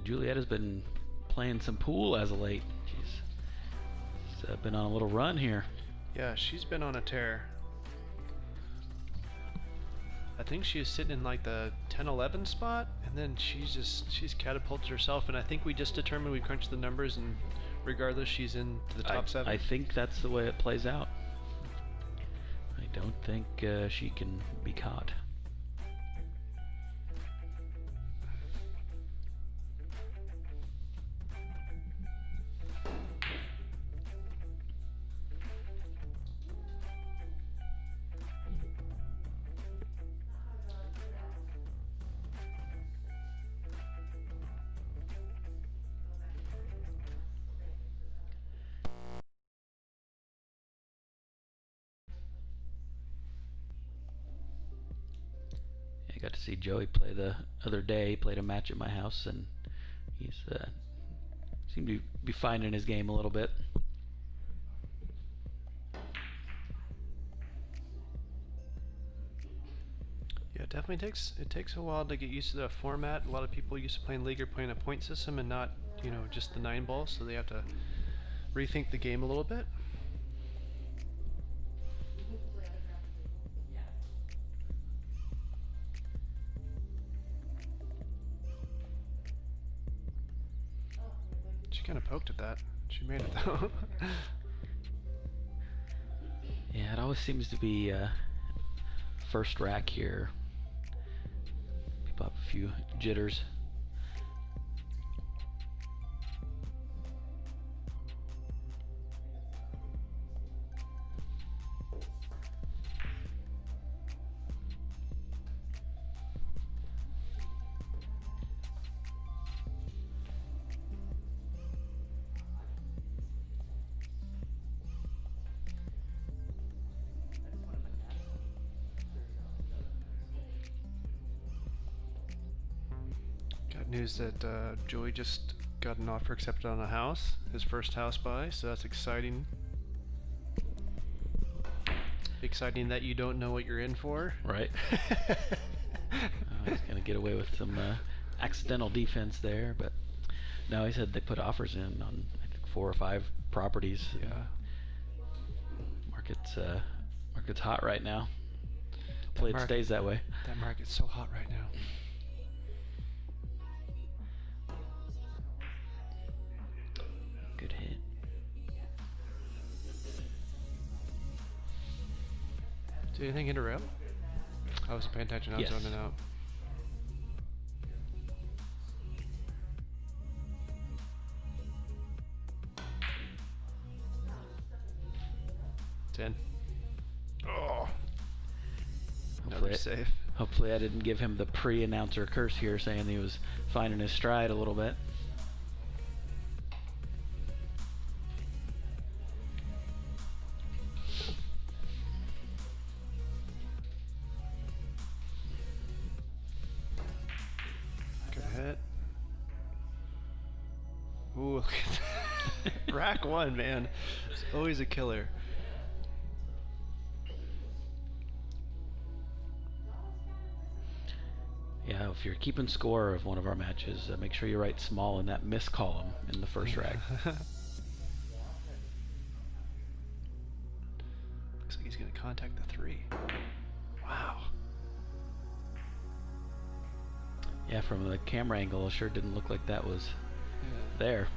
Julietta's been playing some pool as of late. She's been on a little run here. Yeah, she's been on a tear. I think she was sitting in like the 10-11 spot, and then she's catapulted herself, and I think we just determined, we crunched the numbers, and regardless, she's in the top 7. I think that's the way it plays out. I don't think she can be caught. I got to see Joey play the other day. He played a match at my house, and he's seemed to be finding his game a little bit. Yeah, it definitely takes a while to get used to the format. A lot of people used to playing League are playing a point system and not, you know, just the 9 ball, so they have to rethink the game a little bit. She kind of poked at that. She made it though. Yeah, it always seems to be first rack here. People have a few jitters. News that Joey just got an offer accepted on a house, his first house buy, so that's exciting. Exciting that you don't know what you're in for. Right. He's going to get away with some accidental defense there, but no, he said they put offers in on, I think, 4 or 5 properties. Yeah. Market's hot right now. Hopefully it stays that way. That market's so hot right now. Good hit. Did anything hit a rail? I wasn't paying attention. I was zoning out. Oh. Another safe. Hopefully I didn't give him the pre-announcer curse here saying he was finding his stride a little bit. Good hit. Ooh, look at that. Rack 1, man. It's always a killer. Yeah, if you're keeping score of one of our matches, make sure you write small in that miss column in the first rack. Looks like he's going to contact the 3. Wow. Yeah, from the camera angle, it sure didn't look like that was there.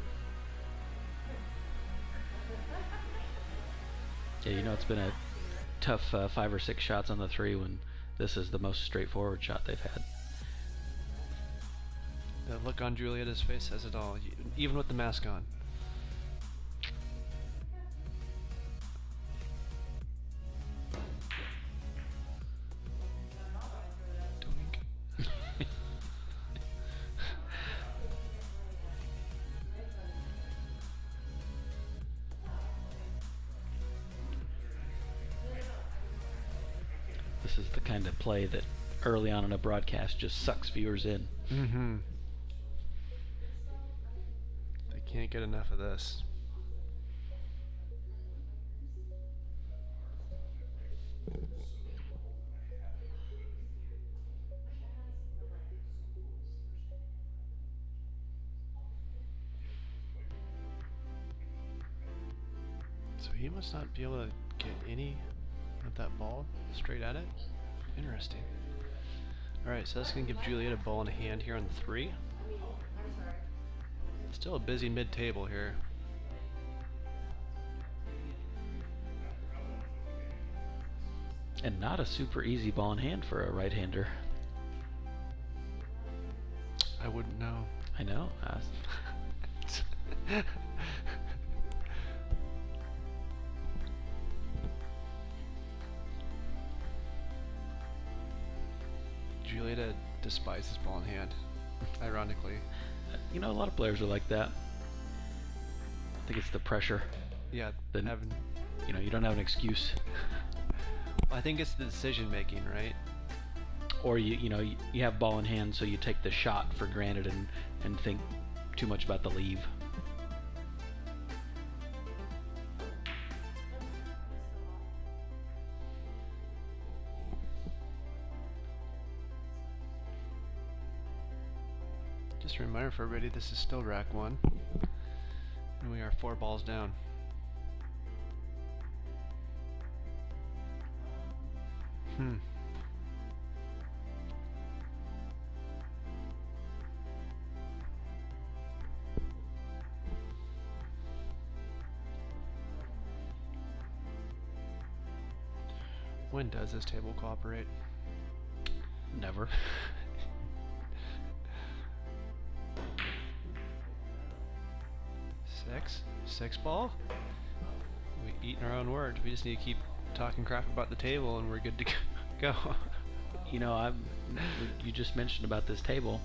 Yeah, you know it's been a tough 5 or 6 shots on the 3 when this is the most straightforward shot they've had. The look on Julietta's face says it all, even with the mask on. This is the kind of play that early on in a broadcast just sucks viewers in. Mm-hmm. They can't get enough of this. So he must not be able to get any of that ball straight at it. Interesting. Alright, so that's going to give Juliet a ball in hand here on the 3. Still a busy mid-table here. And not a super easy ball in hand for a right-hander. I wouldn't know. I know. Julieta despises ball in hand, ironically. You know, a lot of players are like that. I think it's the pressure. Yeah, you know, you don't have an excuse. I think it's the decision making, right? Or you know, you have ball in hand, so you take the shot for granted and think too much about the leave. Just a reminder for everybody, this is still rack 1, and we are 4 balls down. When does this table cooperate? Never. Six ball? We eat our own words. We just need to keep talking crap about the table and we're good to go. You know, you just mentioned about this table.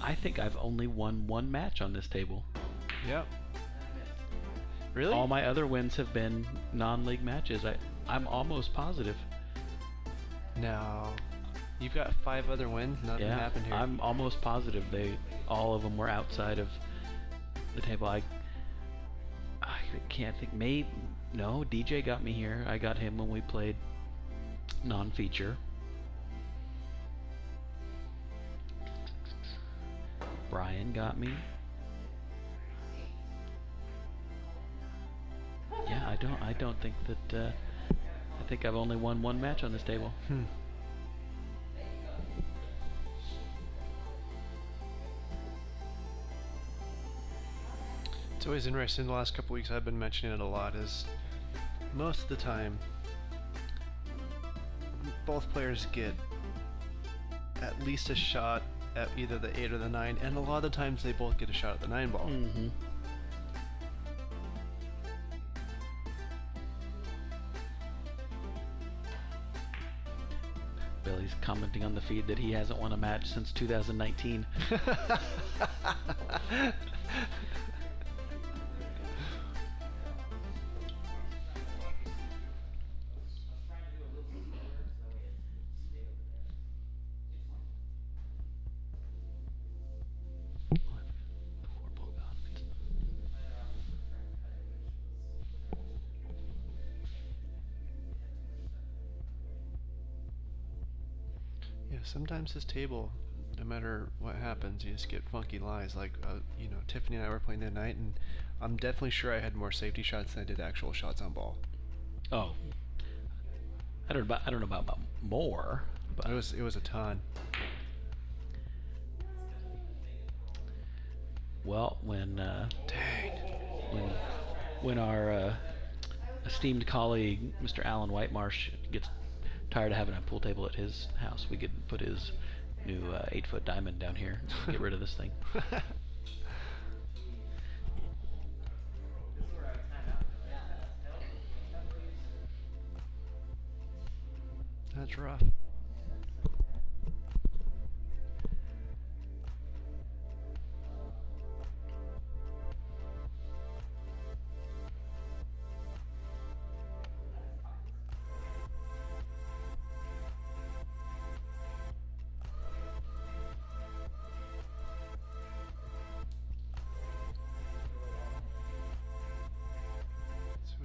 I think I've only won 1 match on this table. Yep. Really? All my other wins have been non-league matches. I'm almost positive. No. You've got 5 other wins? Nothing happened here. I'm almost positive all of them were outside of the table. I can't think. No, DJ got me here. I got him when we played non-feature. Brian got me. Yeah, I don't think that. I think I've only won 1 match on this table. It's always interesting. The last couple weeks I've been mentioning it a lot. Is most of the time both players get at least a shot at either the 8 or the 9, and a lot of the times they both get a shot at the 9 ball. Billy's commenting on the feed that he hasn't won a match since 2019. Sometimes this table, no matter what happens, you just get funky lies. Like, you know, Tiffany and I were playing that night, and I'm definitely sure I had more safety shots than I did actual shots on ball. Oh, I don't know about more, but it was a ton. Well, when our esteemed colleague Mr. Alan Whitemarsh gets tired of having a pool table at his house, we could put his new 8-foot diamond down here and get rid of this thing. That's rough.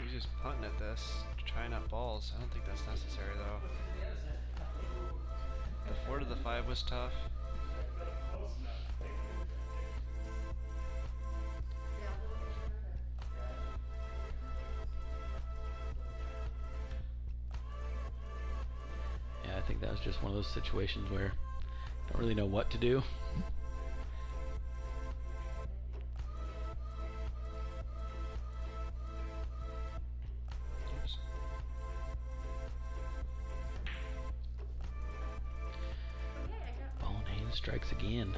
He's just punting at this, trying out balls. I don't think that's necessary though. The 4 to the 5 was tough. think that was just one of those situations where I don't really know what to do. Oops. Ball in hand strikes again.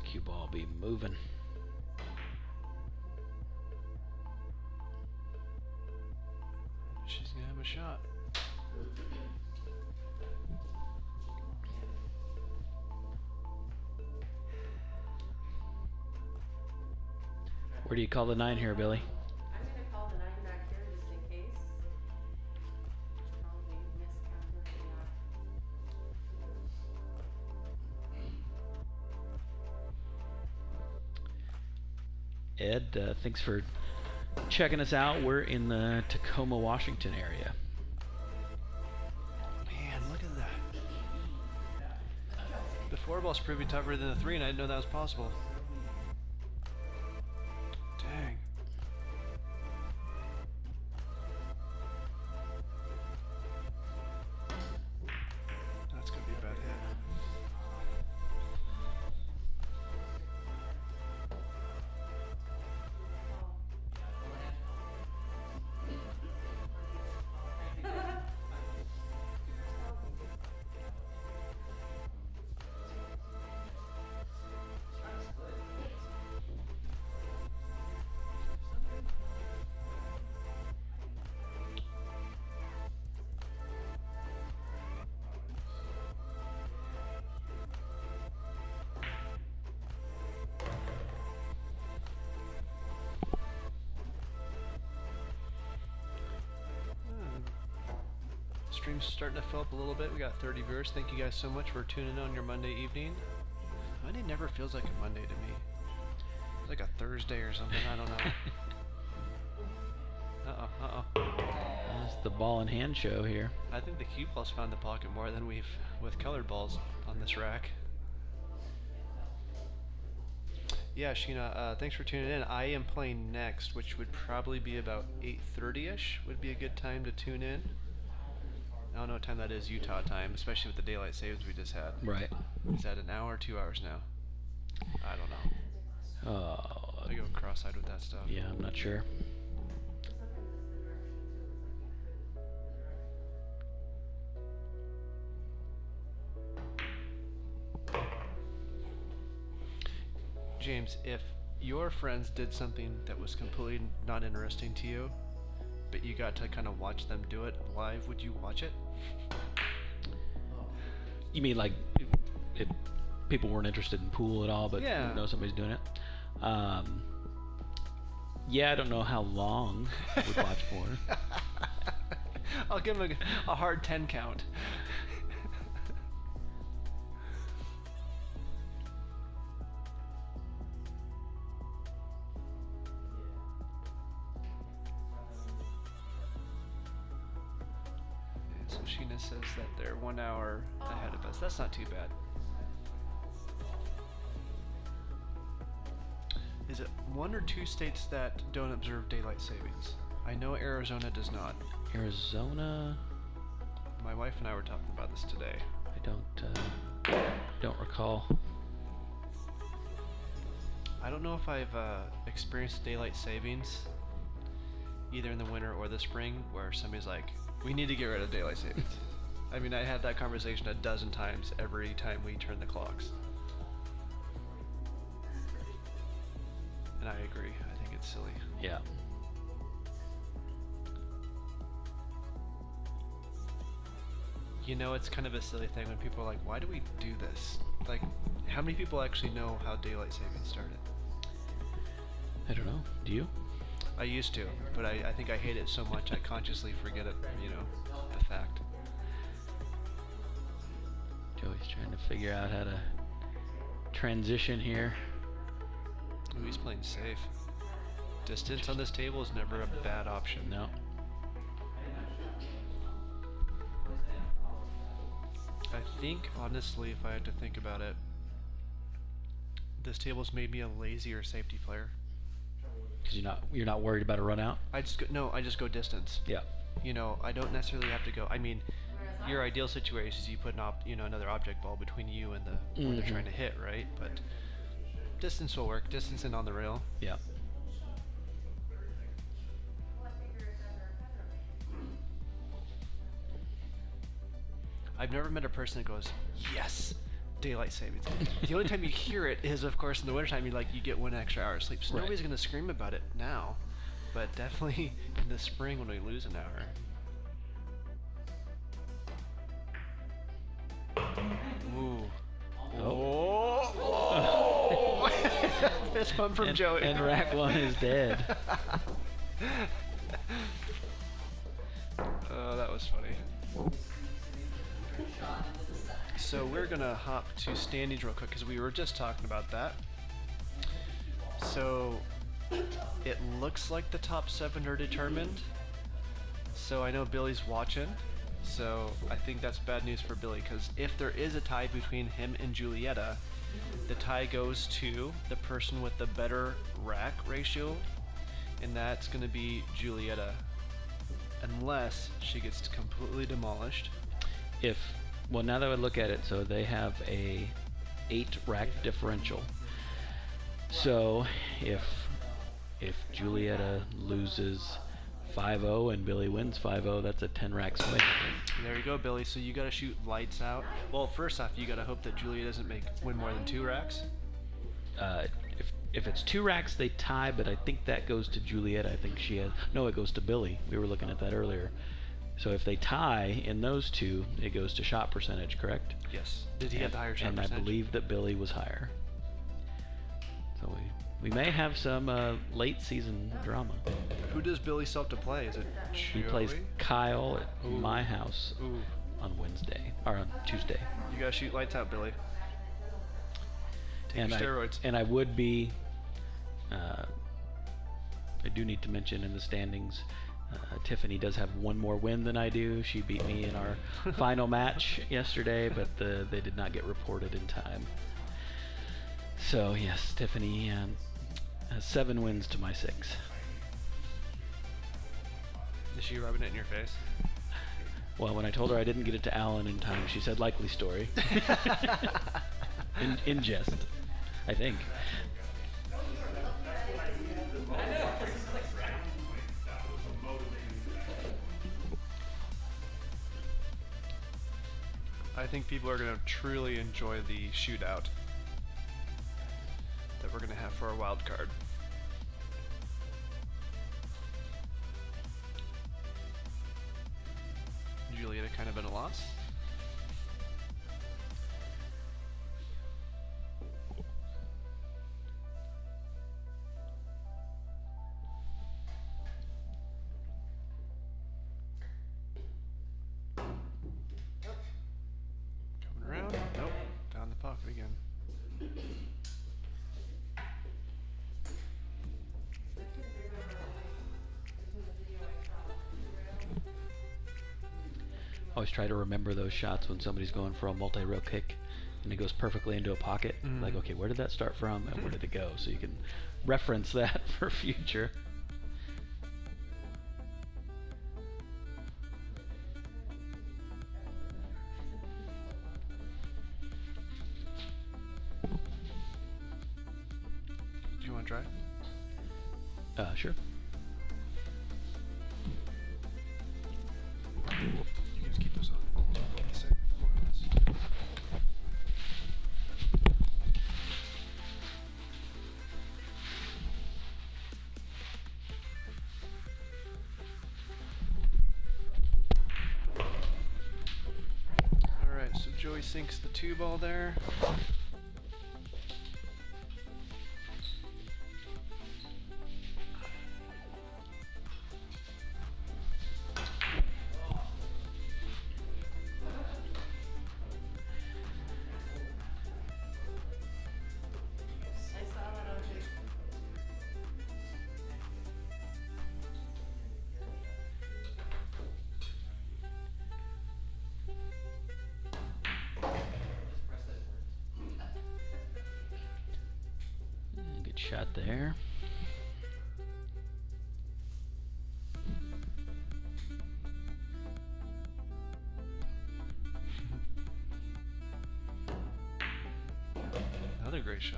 Cue ball be moving. She's gonna have a shot. Where do you call the 9 here, Billy? I'm going to call the 9 back here just in case. Probably miscalculating that. Ed, thanks for checking us out. We're in the Tacoma, Washington area. Man, look at that. The 4 ball's proving tougher than the 3, and I didn't know that was possible. Dang. That's gonna be a bad hit. Stream's starting to fill up a little bit. We got 30 viewers. Thank you guys so much for tuning in on your Monday evening. Monday never feels like a Monday to me. It's like a Thursday or something. I don't know. That's the ball in hand show here. I think the cue ball's found the pocket more than we've with colored balls on this rack. Yeah, Sheena, thanks for tuning in. I am playing next, which would probably be about 8:30ish. Would be a good time to tune in. I don't know what time that is Utah time, especially with the daylight savings we just had. Right. Is that an hour or 2 hours now? I don't know. Oh, I go cross-eyed with that stuff. yeah, I'm not sure. James, if your friends did something that was completely not interesting to you, but you got to kind of watch them do it live, would you watch it? You mean like if people weren't interested in pool at all, but Yeah. you know somebody's doing it? Yeah, I don't know how long I would watch for. I'll give him a hard 10 count. So Sheena says that they're 1 hour ahead of us. That's not too bad. Is it 1 or 2 states that don't observe daylight savings? I know Arizona does not. Arizona, My wife and I were talking about this today. I don't recall. I don't know if I've experienced daylight savings either in the winter or the spring where somebody's like, we need to get rid of daylight savings. I mean, I had that conversation a dozen times every time we turn the clocks. And I agree. I think it's silly. Yeah. You know, it's kind of a silly thing when people are like, why do we do this? Like, how many people actually know how daylight savings started? I don't know. Do you? I used to, but I think I hate it so much I consciously forget it, you know, the fact. Joey's trying to figure out how to transition here. Ooh, he's playing safe. Distance on this table is never a bad option. No. I think, honestly, if I had to think about it, this table's made me a lazier safety player. Because you're not worried about a run out. I just go distance. Yeah. You know, I don't necessarily have to go. I mean, your ideal situation is you put another object ball between you and the one they're trying to hit, right? But distance will work. Distance and on the rail. Yeah. I've never met a person that goes, yes, daylight savings. The only time you hear it is, of course, in the wintertime. You get 1 extra hour of sleep. So Right. nobody's gonna scream about it now, but definitely in the spring when we lose an hour. Ooh. Oh! Fist bump from Joey. And rack 1 is dead. Oh, that was funny. So we're gonna hop to standings real quick because we were just talking about that. So it looks like the top 7 are determined. So I know Billy's watching. So I think that's bad news for Billy, because if there is a tie between him and Julieta, the tie goes to the person with the better rack ratio, and that's going to be Julieta, unless she gets completely demolished. Well, now that I look at it, so they have a 8 rack differential. So if Julieta loses 5-0 and Billy wins 5-0, that's a 10 rack swing. There you go, Billy. So you got to shoot lights out. Well, first off, you got to hope that Julia doesn't win more than 2 racks. If it's 2 racks, they tie, but I think that goes to Julieta. I think she has. No, it goes to Billy. We were looking at that earlier. So if they tie in those 2, it goes to shot percentage, correct? Yes. Did he have the higher shot percentage? And I believe that Billy was higher. So we may have some late season drama. Who does Billy still have to play? Is it He Joey? plays Kyle at Ooh. my house Ooh. on Wednesday, or on Tuesday. You gotta shoot lights out, Billy. Take And your steroids. I would be. I do need to mention in the standings, Tiffany does have 1 more win than I do. She beat me in our final match yesterday, but they did not get reported in time. So yes, Tiffany has 7 wins to my 6. Is she rubbing it in your face? Well, when I told her I didn't get it to Alan in time, she said likely story. in jest, I think. I think people are going to truly enjoy the shootout that we're going to have for our wild card. Julieta kind of been a loss. Coming around. Nope. Found the pocket again. Always try to remember those shots when somebody's going for a multi-row kick and it goes perfectly into a pocket. Like, okay, where did that start from and where did it go? So you can reference that for future. Do you want to try? Sure. You can just keep those on. Same, more or less. Alright, so Joey sinks the 2 ball there. I saw that on Facebook. shot there. Another great shot.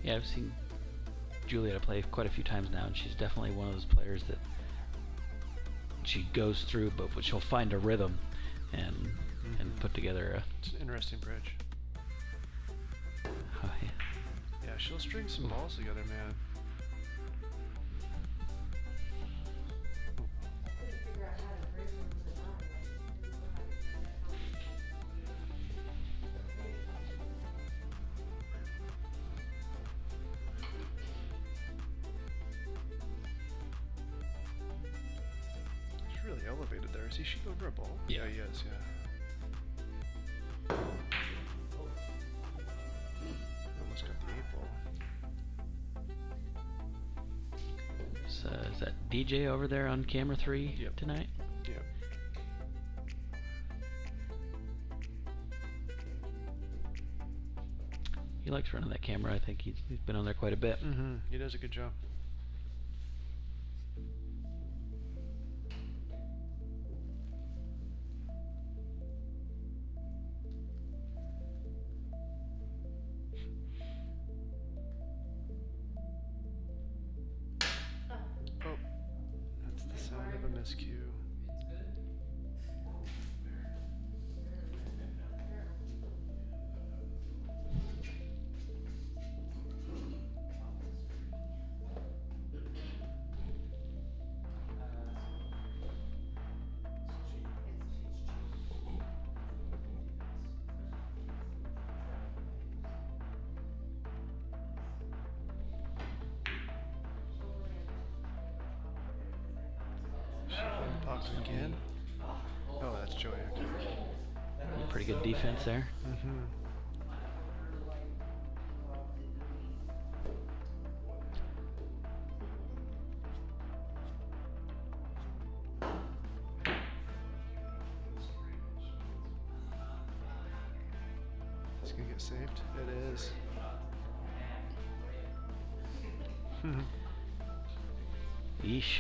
Yeah, I've seen Julietta play quite a few times now, and she's definitely one of those players that she goes through, but she'll find a rhythm and put together a. It's an interesting bridge. Oh, yeah. Yeah, she'll string some balls together, man. Couldn't figure out how to bridge them with a knot. He's really elevated there. Is he shooting over a ball? Yeah. He is, yeah. Almost got the 8 ball. So is that DJ over there on camera 3 Yep. tonight? Yep. He likes running that camera. I think he's been on there quite a bit. He does a good job. Oh, that's the sound of a miscue. Pops again. Oh, that's Joey. Okay. Pretty good defense there. It's gonna get saved. It is. Yeesh.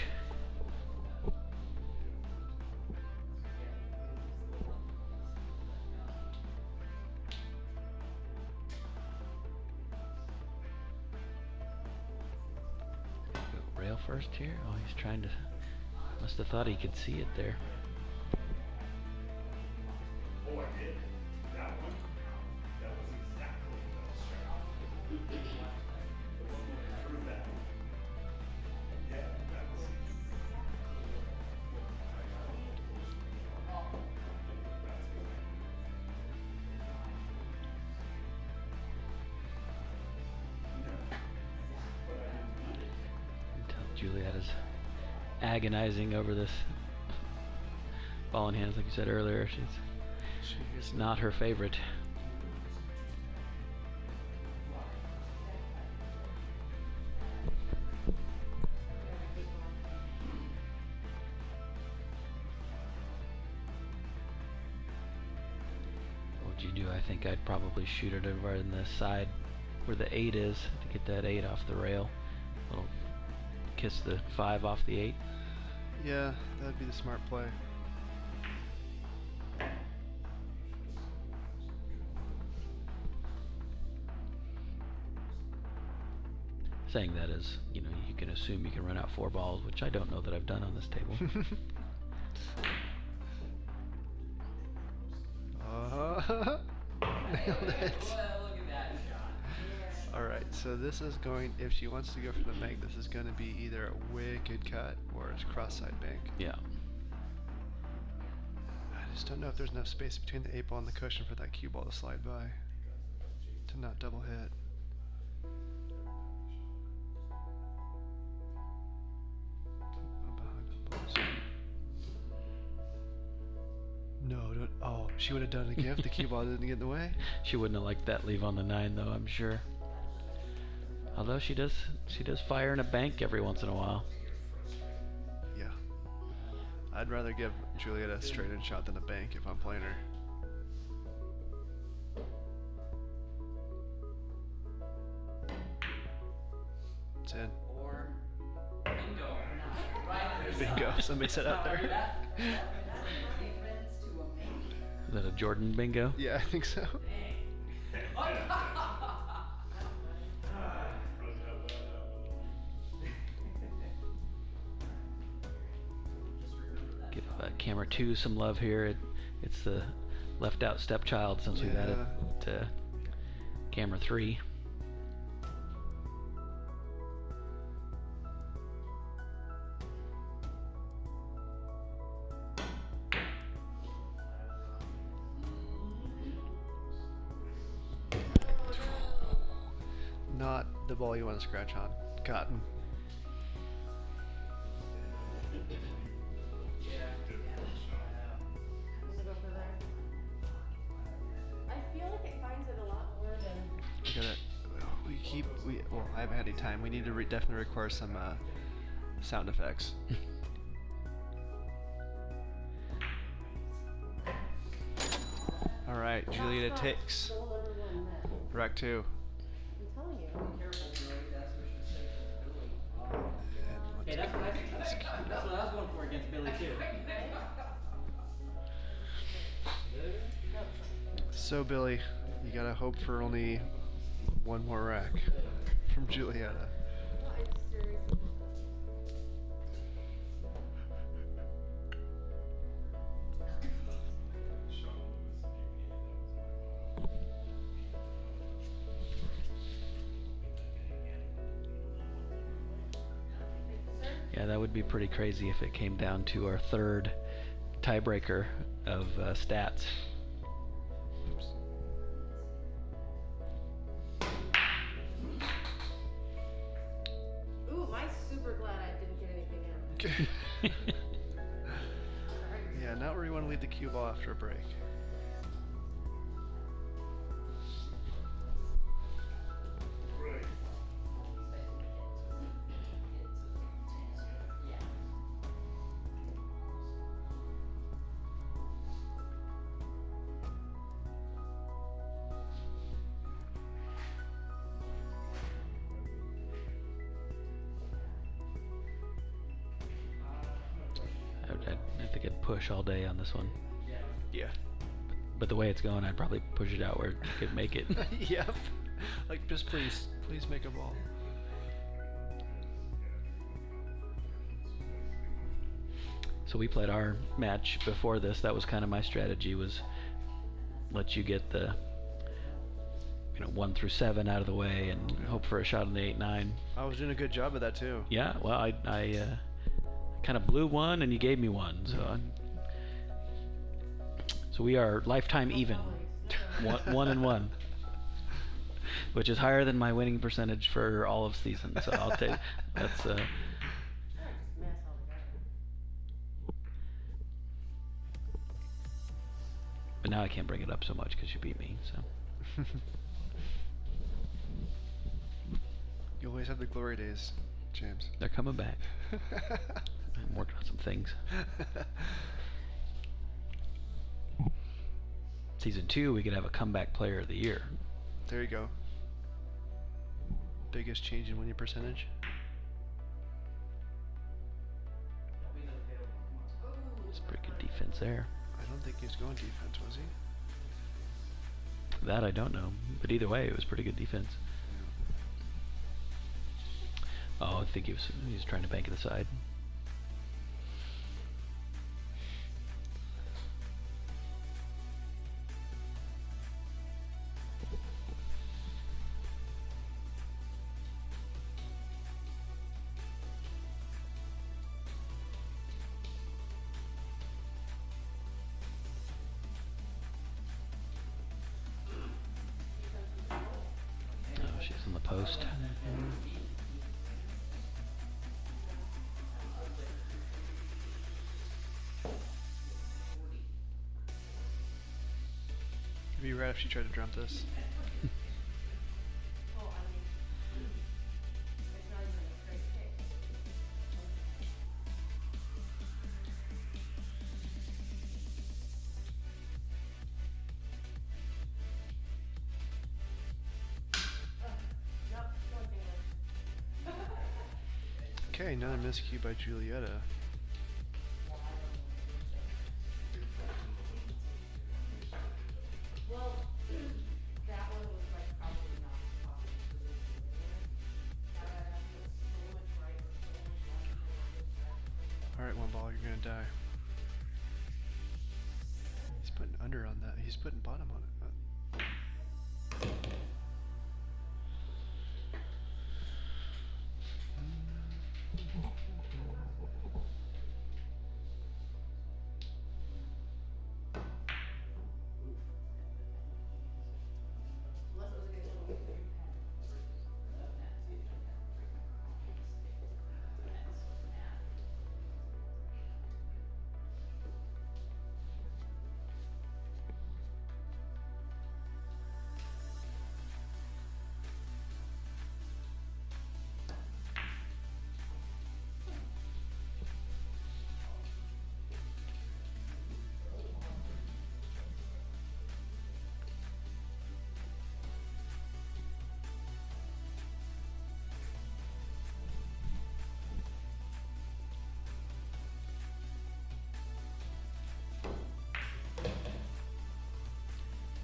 Rail first here. Oh, he's trying to. Must have thought he could see it there. Oh, I did. That one. That was exactly what I was trying to do. The one where I threw that. Yeah, that was. You can tell Juliet is agonizing over this ball in hands, like you said earlier. It's not her favorite. What would you do? I think I'd probably shoot it over in the side where the 8 is to get that 8 off the rail. Little kiss the 5 off the 8. Yeah, that'd be the smart play. Saying that is, you know, you can assume you can run out 4 balls, which I don't know that I've done on this table. Nailed it. Alright, so this is going, if she wants to go for the bank, this is going to be either a wicked cut or a cross-side bank. Yeah. I just don't know if there's enough space between the 8 ball and the cushion for that cue ball to slide by. To not double hit. No, don't. Oh, she would have done it again if the cue ball didn't get in the way. She wouldn't have liked that leave on the 9 though, I'm sure. Although she does fire in a bank every once in a while. Yeah. I'd rather give Juliet a straight-in shot than a bank if I'm playing her. It's in. Or bingo. Right. Bingo. Somebody said out there. Is that a Jordan bingo? Yeah, I think so. Give camera 2 some love here. It's the left out stepchild since we've added to camera 3. Not the ball you want to scratch on. Cotton. Does it go for there? I feel like it finds it a lot more than. Look at it. Well, I haven't had any time. We need to definitely record some sound effects. All right, Julieta takes. Goal number 1 met. Rack 2. I'm telling you. Careful, Billy. That's what she said to Billy. And Hey, that's what I was going for against Billy too. So Billy, you gotta hope for only one more rack from Julieta. No, I'm serious. Yeah, that would be pretty crazy if it came down to our third tiebreaker of stats. Ooh, mine's super glad I didn't get anything in. Yeah, not where you want to leave the cue ball after a break. Right. I think I'd push all day on this one. Yeah. But the way it's going, I'd probably push it out where it could make it. Yep. Like, just please make a ball. So we played our match before this. That was kind of my strategy, was let you get the 1 through 7 out of the way and hope for a shot on the 8-9. I was doing a good job of that too. Yeah, well, I kind of blew one and you gave me one, so we are lifetime even, 1-1, which is higher than my winning percentage for all of season. So I'll take that's. I just mess all together. But now I can't bring it up so much because you beat me. So You always have the glory days, James. they're coming back. I'm working on some things. Season 2, we could have a comeback player of the year. There you go. Biggest change in winning percentage? It's pretty good defense there. I don't think he was going defense, was he? That I don't know, but either way, it was pretty good defense. Oh, I think he was trying to bank it aside. Oh, she's in the post. It'd be rad if she tried to drum this. Oh, I mean, it's not even a straight kick. Okay, another miscue by Julieta. Well, that one was like probably not possible to do anyway. Now I'd have to put so much right or so much left on this side. Alright, one ball, you're gonna die. He's putting under on that. He's putting bottom on it. Unless it was against someone with 310.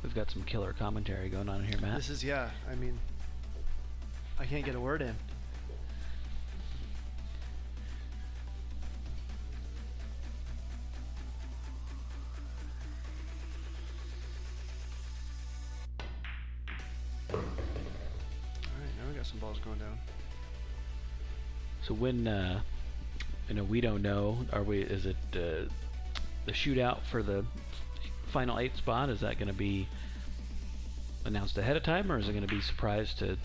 We've got some killer commentary going on here, Matt. This is, yeah, I mean, I can't get a word in. Alright, now we got some balls going down. So when we don't know, is it the shootout for the final 8 spot? Is that going to be announced ahead of time, or is it going to be surprise to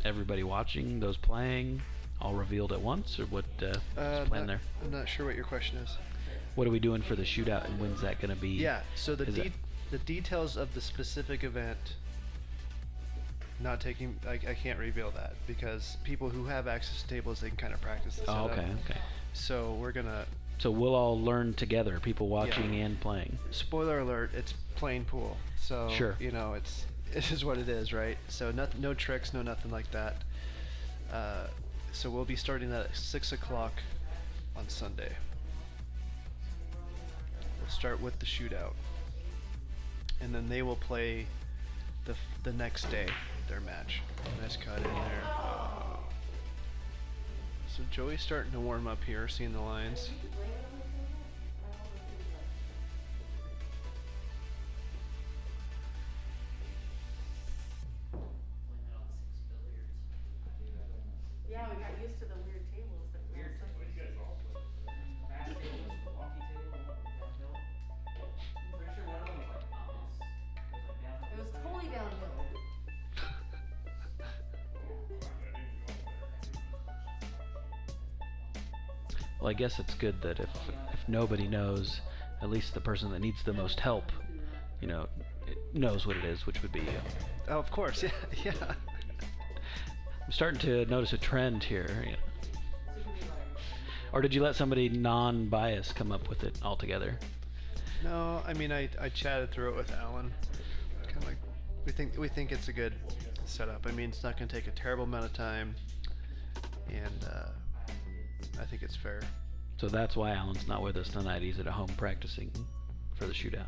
everybody watching, those playing, all revealed at once, or what's the plan there? I'm not sure what your question is. What are we doing for the shootout, and when's that going to be? Yeah, so Is that- the details of the specific event, not taking, I can't reveal that, because people who have access to tables, they can kind of practice the Oh, setup. okay. So we're gonna, So we'll all learn together, people watching and playing. spoiler alert, it's plain pool. So, Sure. you know, it is what it is, right? So no tricks, no nothing like that. So we'll be starting that at 6 o'clock on Sunday. We'll start with the shootout. And then they will play the next day, their match. Nice cut in there. So Joey's starting to warm up here, seeing the lines. Yeah, we got used to the weird tables that we Weird had. What do you guys all play? Fast table was the walkie table, downhill. I'm pretty sure one of them was like ominous. It was like downhill. It was totally downhill. Well, I guess it's good that if nobody knows, at least the person that needs the most help, knows what it is, which would be you. Oh, of course, yeah, yeah. I'm starting to notice a trend here. Or did you let somebody non-biased come up with it altogether? No, I mean I chatted through it with Alan. Kind of like we think it's a good setup. I mean it's not going to take a terrible amount of time, and I think it's fair. So that's why Alan's not with us tonight. He's at home practicing for the shootout.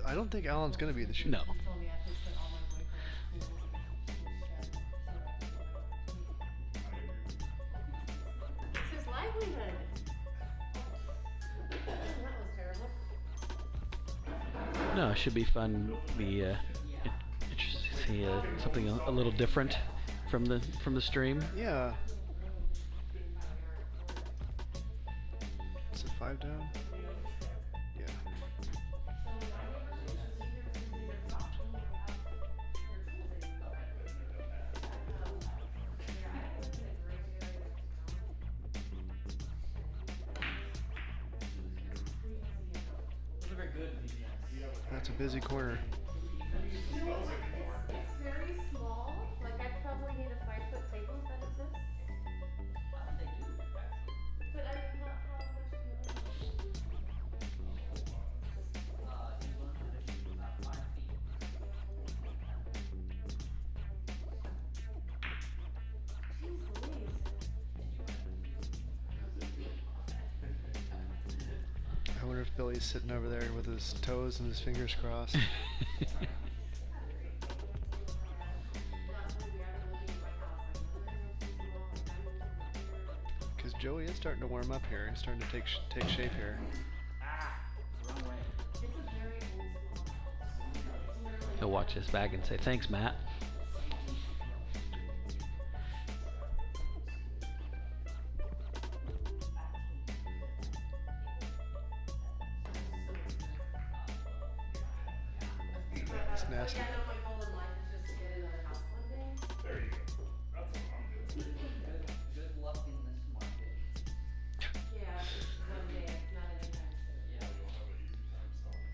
I don't think Alan's going to be the shooter. No. He told me I could put all my boyfriend's tables in the shed. It's his livelihood. That was terrible. No, it should be fun. Be interested to see something a little different from the stream. Yeah. Is it 5 down? Yeah. Those are very good defense. That's a busy corner. You know, it's very small. Like I probably need a 5-foot table if that exists. They do, actually. But I mean, how much do you need? You learn how to shoot about 5 feet. Jeez Louise. Billy's sitting over there with his toes and his fingers crossed. Because Joey is starting to warm up here. He's starting to take shape here. Wrong way. He'll watch his bag and say, "Thanks, Matt." It's nasty. Like, I know my goal in life is just to get another house one day. There you go. That's what I'm doing. Good luck in this market. Yeah, it's one day, it's not anytime soon. Yeah. You'll have an easy time selling.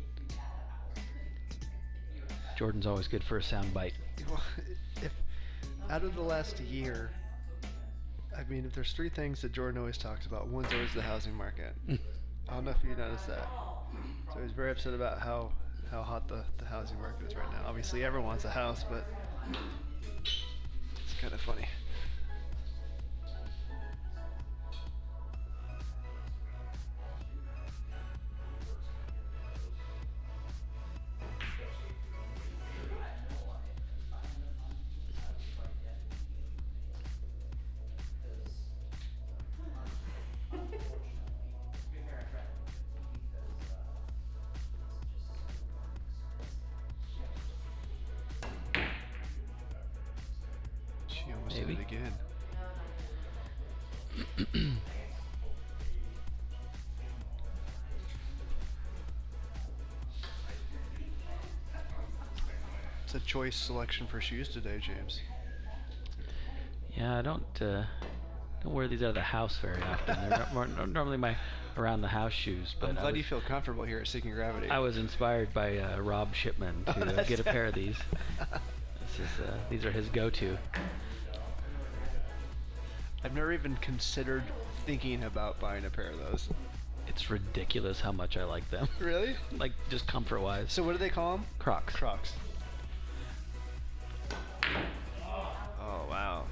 If you had a house. You would have- Jordan's always good for a sound bite. Well, if out of the last year, I mean, if there's three things that Jordan always talks about, one's always the housing market. I don't know if you noticed that. So he's very upset about how hot the housing market is right now. Obviously, everyone wants a house, but it's kind of funny. She almost did Maybe. it again. It's a choice selection for shoes today, James. Yeah, I don't wear these out of the house very often. They're normally my around the house shoes. But I'm glad you was- feel comfortable here at Seeking Gravity. I was inspired by Rob Shipman to that's get a it. pair of these. These are his go-to. I've never even considered thinking about buying a pair of those. It's ridiculous how much I like them. Really? Like just comfort-wise. So what do they call them? Crocs. Crocs. Oh wow,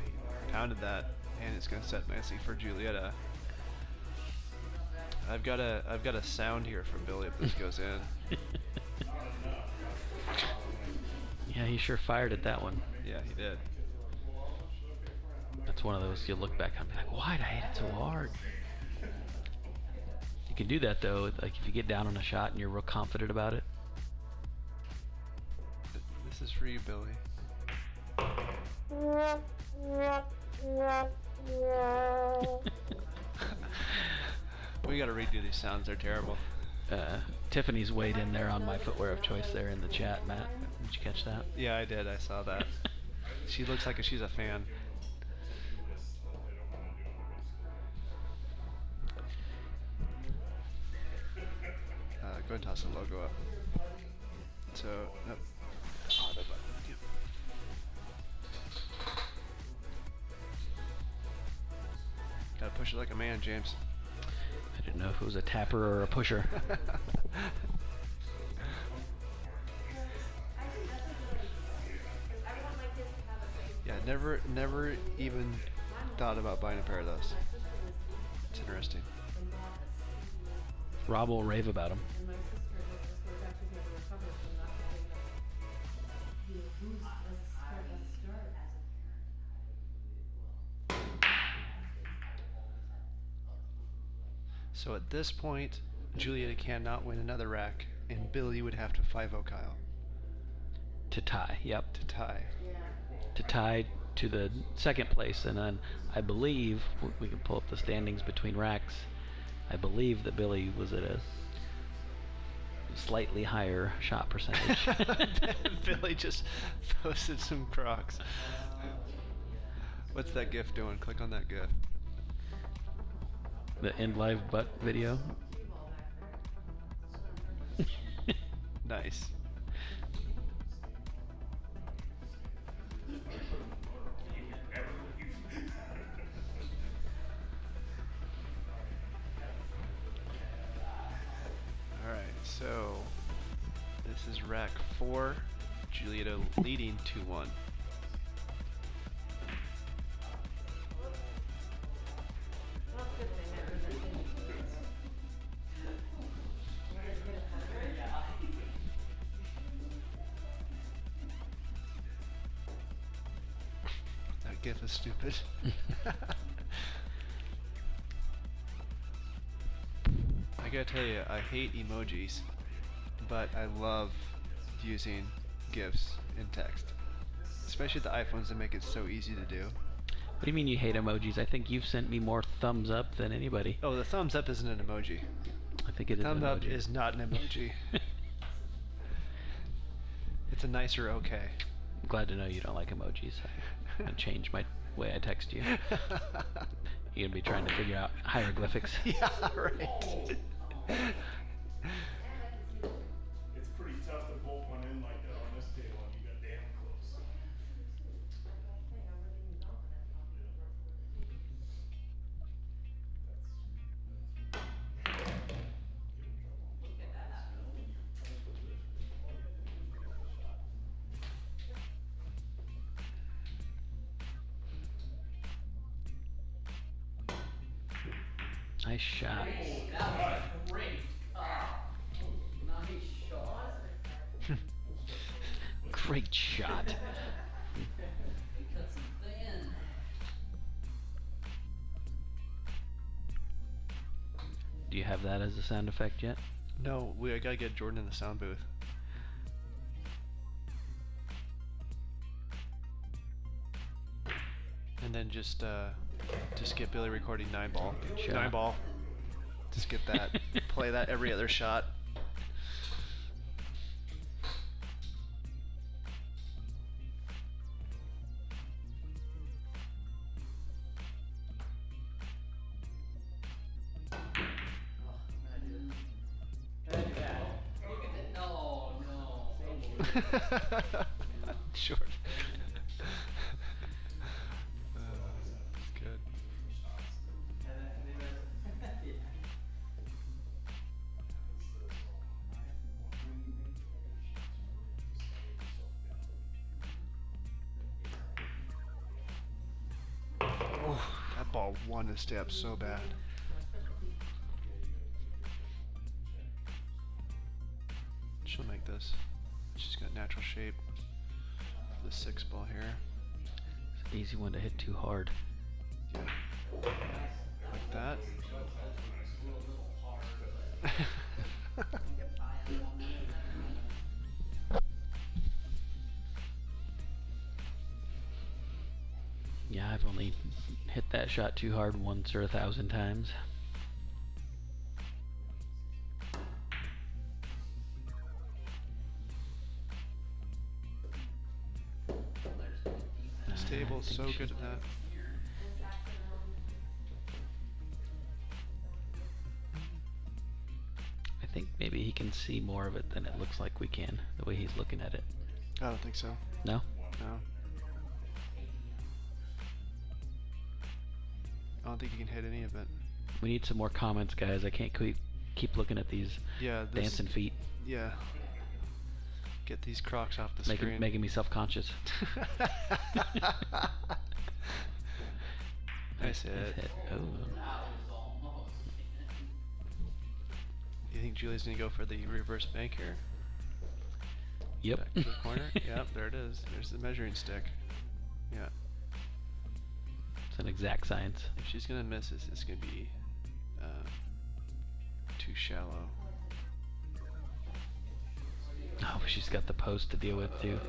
he pounded that, and it's gonna set nicely for Julietta. I've got a sound here from Billy if this goes in. Yeah, he sure fired at that one. Yeah, he did. That's one of those you look back and be like, why'd I hit it so hard? You can do that though, like if you get down on a shot and you're real confident about it. This is for you, Billy. We gotta redo these sounds, they're terrible. Tiffany's weighed in there on my footwear of choice there in the chat, Matt. Did you catch that? Yeah, I did, I saw that. She looks like she's a fan. Go ahead and toss the logo up. So, nope. Oh, the button. Yep. Gotta push it like a man, James. I didn't know if it was a tapper or a pusher. I think that's a good idea. 'Cause I want my kids to have a safe. Yeah, never even thought about buying a pair of those. My sister was It's interesting. and bought us. Rob will rave about them. And my sister was actually able to recover from not having the boost as a start. So at this point, Julietta cannot win another rack, and Billy would have to 5-0 Kyle To tie, yep. to tie. To tie to the second place, and then I believe we can pull up the standings between racks. I believe that Billy was at a slightly higher shot percentage. Billy just posted some Crocs. What's that GIF doing? Click on that GIF. The end live butt video. Nice. Alright, so this is rack 4. Julietta leading 2-1. Well, it's good thing I was GIF is stupid. I gotta tell you, I hate emojis, but I love using GIFs in text. Especially the iPhones that make it so easy to do. What do you mean you hate emojis? I think you've sent me more thumbs up than anybody. Oh, the thumbs up isn't an emoji. I think it is an Thumbs up emoji. is not an emoji. It's a nicer okay. I'm glad to know you don't like emojis. I'm gonna change my way I text you. You're gonna be trying to figure out hieroglyphics. Yeah, right. It's pretty tough to bolt one in like that on this table, and you got damn close. Nice shot. That was a great. Nice shot. Great shot. He cuts him thin. Do you have that as a sound effect yet? No, I gotta get Jordan in the sound booth. And then just get Billy recording 9-ball. Shut 9-ball. Just get that. Play that every other shot. Look at it. No, no. Short. Good. Oh, that ball won a step so bad. She'll make this. She's got natural shape. The 6-ball here. It's an easy one to hit too hard. Yeah. Like that. Yeah, I've only hit that shot too hard once or 1,000 times. This table's so good at that. I think maybe he can see more of it than it looks like we can, the way he's looking at it. I don't think so. No? No. I don't think you can hit any of it. We need some more comments, guys. I can't keep looking at these Yeah, this, dancing feet. Yeah. Get these Crocs off the screen. Making me self-conscious. Nice hit. Oh. You think Julie's gonna go for the reverse bank here? Yep. Back to the corner. Yep, there it is. There's the measuring stick. Yeah. It's an exact science. If she's gonna miss this, it's gonna be too shallow. Oh, but she's got the post to deal with too.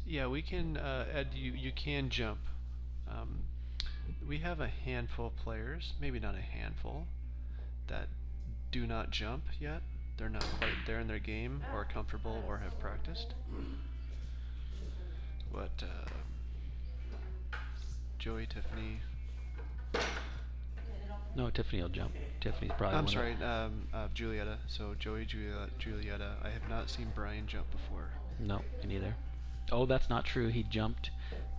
Yeah, we can, Ed, you can jump. We have a handful of players, maybe not a handful, that do not jump yet. They're not quite there in their game, or comfortable, or have practiced. But Joey, Tiffany. No, Tiffany will jump. Tiffany's probably. I'm one sorry, of- Julietta. So Joey, Julietta. I have not seen Brian jump before. No, me neither. Oh, that's not true. He jumped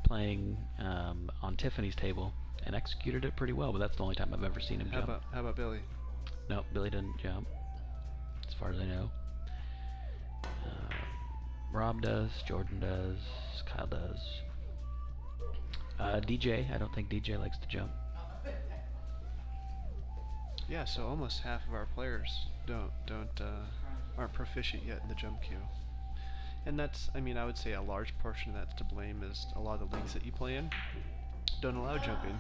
playing on Tiffany's table and executed it pretty well, but that's the only time I've ever seen him jump. How about Billy? No, Billy didn't jump, as far as I know. Rob does, Jordan does, Kyle does. DJ. I don't think DJ likes to jump. Yeah, so almost half of our players aren't proficient yet in the jump queue. And that's, I mean, I would say a large portion of that's to blame is a lot of the leagues that you play in don't allow jumping.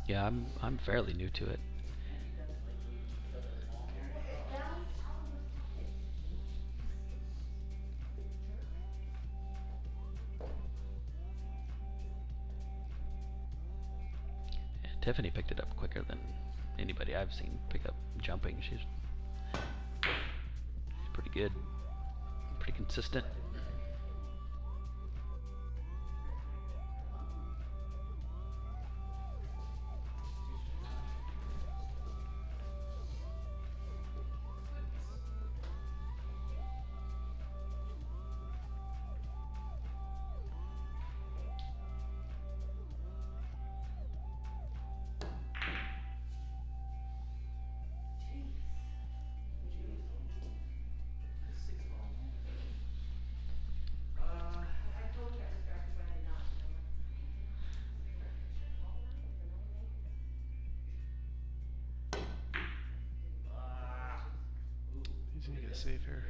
Yeah, I'm fairly new to it. And Tiffany picked it up quicker than anybody I've seen pick up jumping. She's pretty good, pretty consistent. I totally got distracted by the knot. He's gonna get safe here.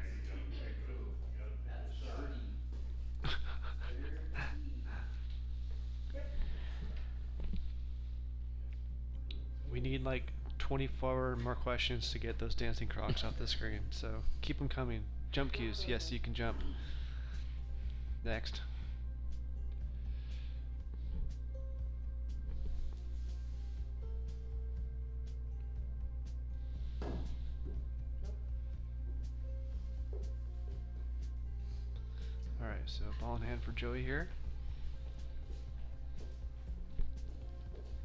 We need like 24 more questions to get those dancing crocs off the screen, so keep them coming. Jump cues, yes, you can jump. Next. Alright, so ball in hand for Joey here.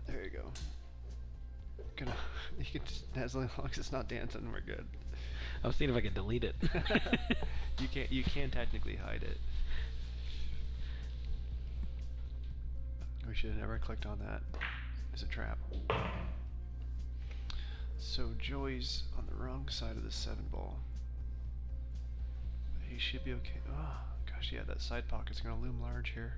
There you go. Gonna, you can just, as long as it's not dancing, we're good. I was seeing if I could delete it. You can technically hide it. We should have never clicked on that. It's a trap. So Joey's on the wrong side of the 7 ball. He should be okay. Oh gosh, yeah, that side pocket's gonna loom large here.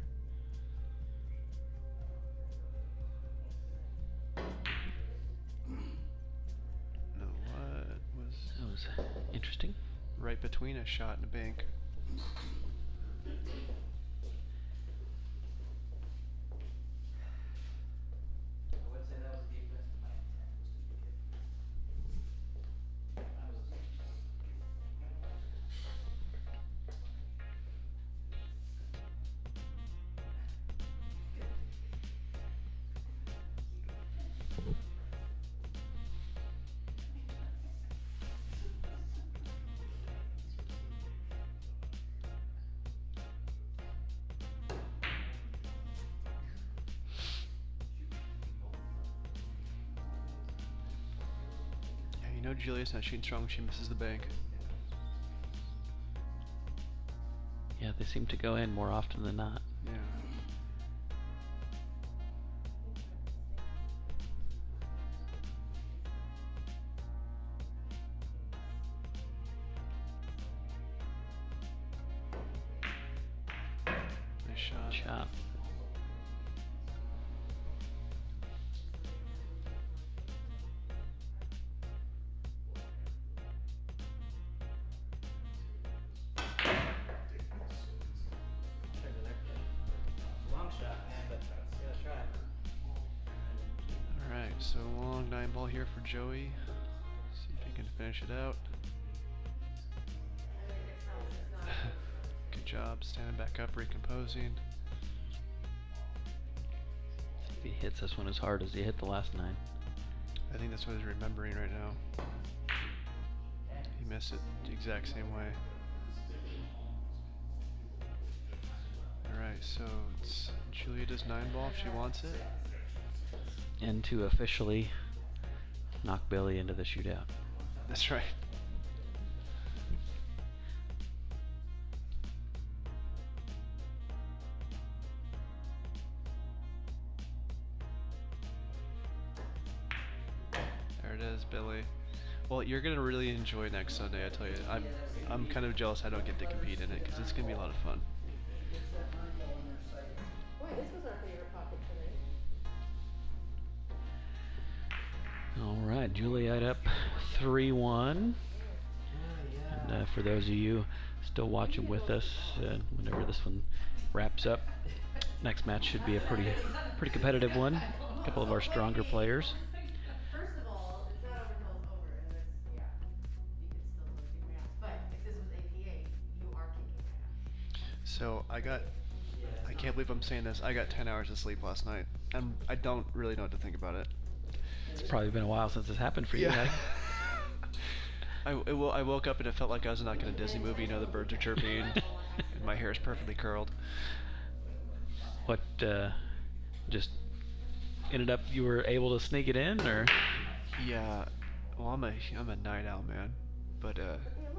No, what was That was interesting. right between a shot and a bank? I would say that was defense, but my intent was to be good. I was Yeah, you know Julia's not shooting strong when she misses the bank. Yeah, they seem to go in more often than not. Yeah. Nice shot. Shot. long shot, man, but you gotta try. Alright, so long 9 ball here for Joey. See if he can finish it out. Good job, standing back up, recomposing. If he hits this one as hard as he hit the last 9. I think that's what he's remembering right now. He missed it the exact same way. Alright, so it's Julia does 9 ball if she wants it. And to officially knock Billy into the shootout. That's right. There it is, Billy. Well, you're gonna really enjoy next Sunday, I tell you. I'm kind of jealous I don't get to compete in it because it's gonna be a lot of fun. Boy, this was our favorite topic tonight. All right, Juliet up 3-1. And for those of you still watching with us, whenever this one wraps up, next match should be a pretty competitive one. A couple of our stronger players. First of all, it's not over till it's over, and it's, yeah, you could still kick my ass. But if this was APA, you are kicking my ass. So I can't believe I'm saying this. I got 10 hours of sleep last night, and I don't really know what to think about it. It's probably been a while since this happened for you, Yeah. right? I woke up and it felt like I was not in a Disney movie. You know, the birds are chirping, and my hair is perfectly curled. What, just ended up you were able to sneak it in, or? Yeah, well, I'm a night owl, man. But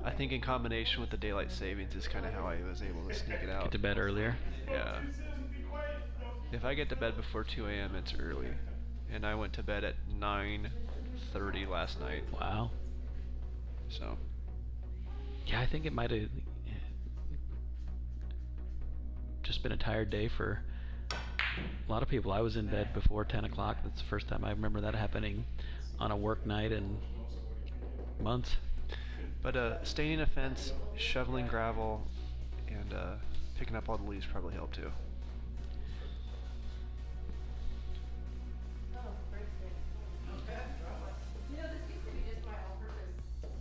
I think in combination with the daylight savings is kind of how I was able to sneak it out. Get to bed earlier? Yeah. If I get to bed before 2 a.m., it's early. And I went to bed at 9:30 last night. Wow. So. Yeah, I think it might have just been a tired day for a lot of people. I was in bed before 10 o'clock. That's the first time I remember that happening on a work night in months. But staining a fence, shoveling gravel, and picking up all the leaves probably helped too. Oh, great thing. You know, this used to be just my all-purpose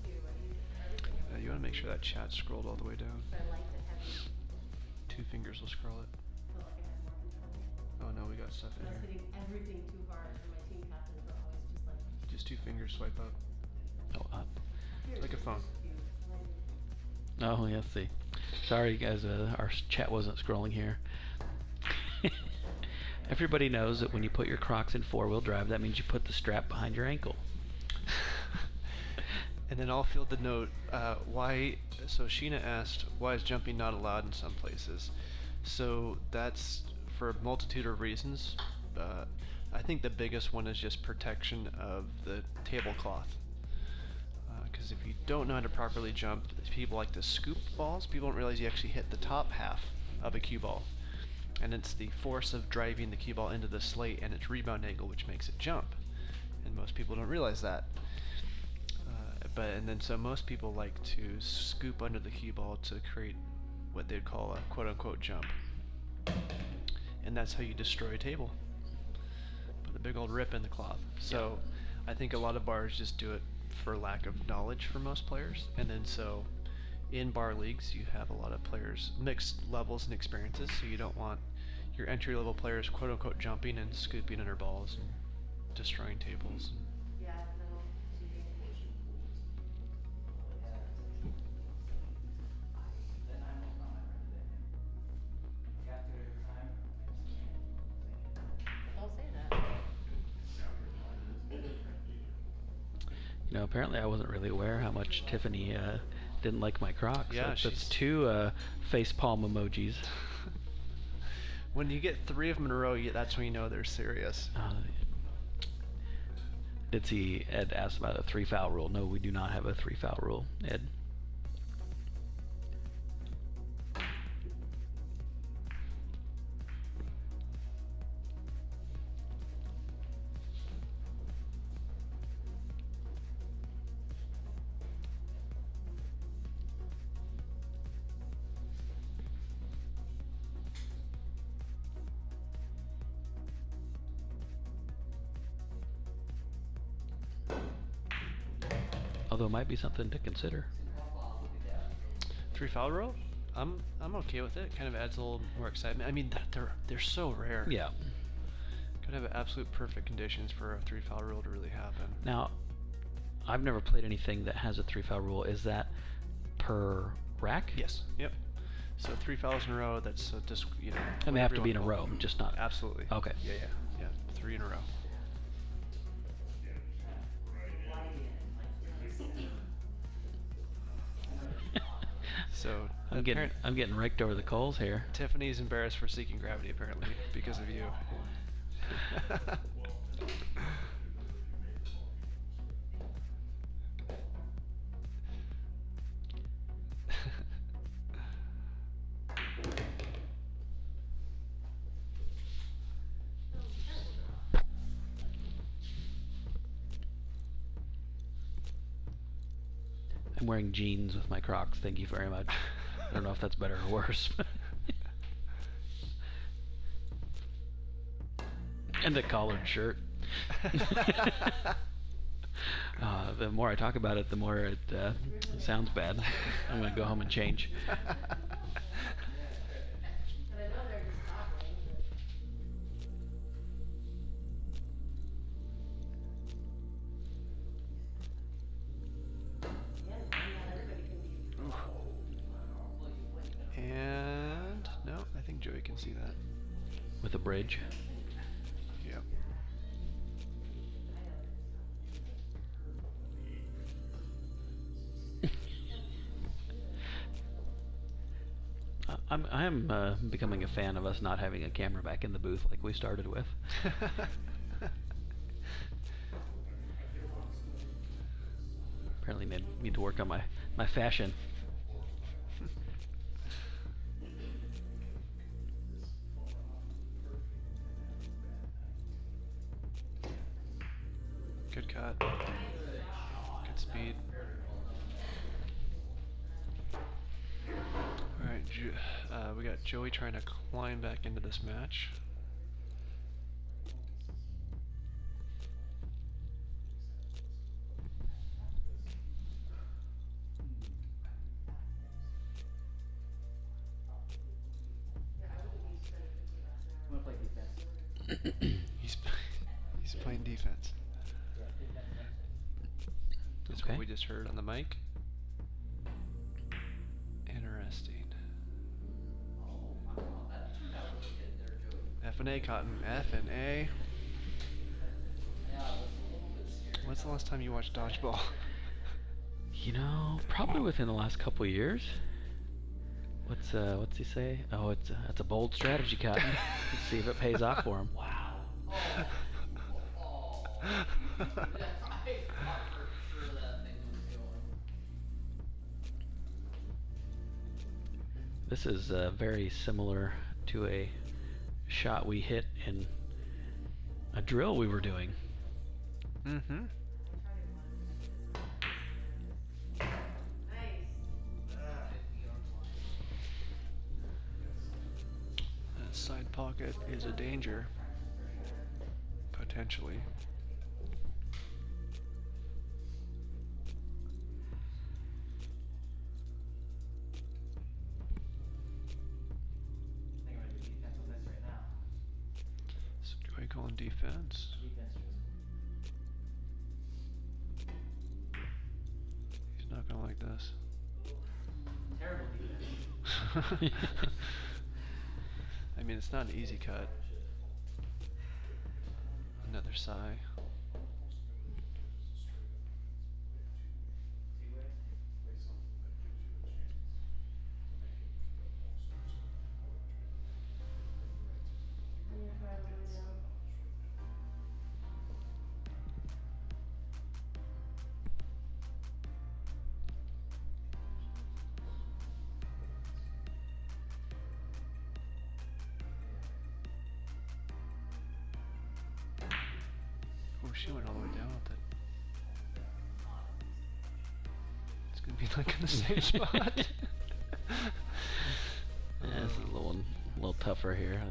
cue. I use it for everything. You want to make sure that chat scrolled all the way down. So I liked it heavy. 2 fingers will scroll it. Felt like I had more control. Oh no, we got stuff in I was here. hitting everything too hard, and my team captains were always just like, Just 2 fingers swipe up. Oh, up. "Here, Like a use phone. this cue." And I Oh, yeah, see. Sorry, guys, our chat wasn't scrolling here. Everybody knows that when you put your Crocs in four-wheel drive, that means you put the strap behind your ankle. And then I'll field the note, why, so Sheena asked, why is jumping not allowed in some places? So that's for a multitude of reasons. I think the biggest one is just protection of the tablecloth. Because if you don't know how to properly jump, people like to scoop balls. People don't realize you actually hit the top half of a cue ball. And it's the force of driving the cue ball into the slate and its rebound angle which makes it jump. And most people don't realize that. And then so most people like to scoop under the cue ball to create what they'd call a quote-unquote jump. And that's how you destroy a table. Put a big old rip in the cloth. So I think a lot of bars just do it for lack of knowledge for most players. And then so in bar leagues you have a lot of players, mixed levels and experiences, so you don't want your entry-level players quote-unquote jumping and scooping under balls and destroying tables. yeah, no, cheating. Then I'm almost not my friend today. I got to it every time. Don't say that. You know, apparently I wasn't really aware how much Tiffany didn't like my Crocs. Yeah, That's she's 2 face palm emojis. When you get 3 of them in a row, that's when you know they're serious. Did see Ed asked about a 3-foul rule? No, we do not have a 3-foul rule, Ed. Although it might be something to consider. 3 foul rule? I'm okay with it. Kind of adds a little more excitement. I mean, they're so rare. Yeah. Gotta have absolute perfect conditions for a 3 foul rule to really happen. Now, I've never played anything that has a 3-foul rule. Is that per rack? Yes. Yep. So 3 fouls in a row. That's just And they have to be in a row, just not. Absolutely. Okay. Yeah. 3 in a row. So I'm getting raked over the coals here. Tiffany's embarrassed for seeking gravity apparently because of you. I'm wearing jeans with my Crocs. Thank you very much. I don't know if that's better or worse. And a collared shirt. The more I talk about it, the more it sounds bad. I'm gonna go home and change. And I know they're just talking, but. Yeah, not everybody can be. And no, I think Joey can see that. With a bridge. Yep. I am becoming a fan of us not having a camera back in the booth like we started with. Apparently need to work on my fashion. Good cut. Good speed. Alright, we got Joey trying to climb back into this match. I'm gonna play defense. He's playing defense. Yeah, defense next. That's Okay. what we just heard on the mic. Interesting. Oh, wow, that turned out really good there, Joey. F&A, Cotton. F&A. Yeah, that's a little bit scary. When's the last time you watched dodgeball? You know, probably within the last couple years. What's he say? Oh, that's a bold strategy, Cotton. Let's see if it pays off for him. Wow. Oh. I thought for sure that thing was going. This is very similar to a shot we hit in a drill we were doing. Mm-hmm. Nice. That side pocket is a danger. Potentially. I think I'm gonna do defense on this right now. So Joey calling defense. Defense He's not gonna like this. just terrible defense. I mean, it's not an easy cut. Another sigh. You're probably down. Oh, she went all the way down with it. It's gonna be like in the same spot. Yeah, this is a little tougher here. I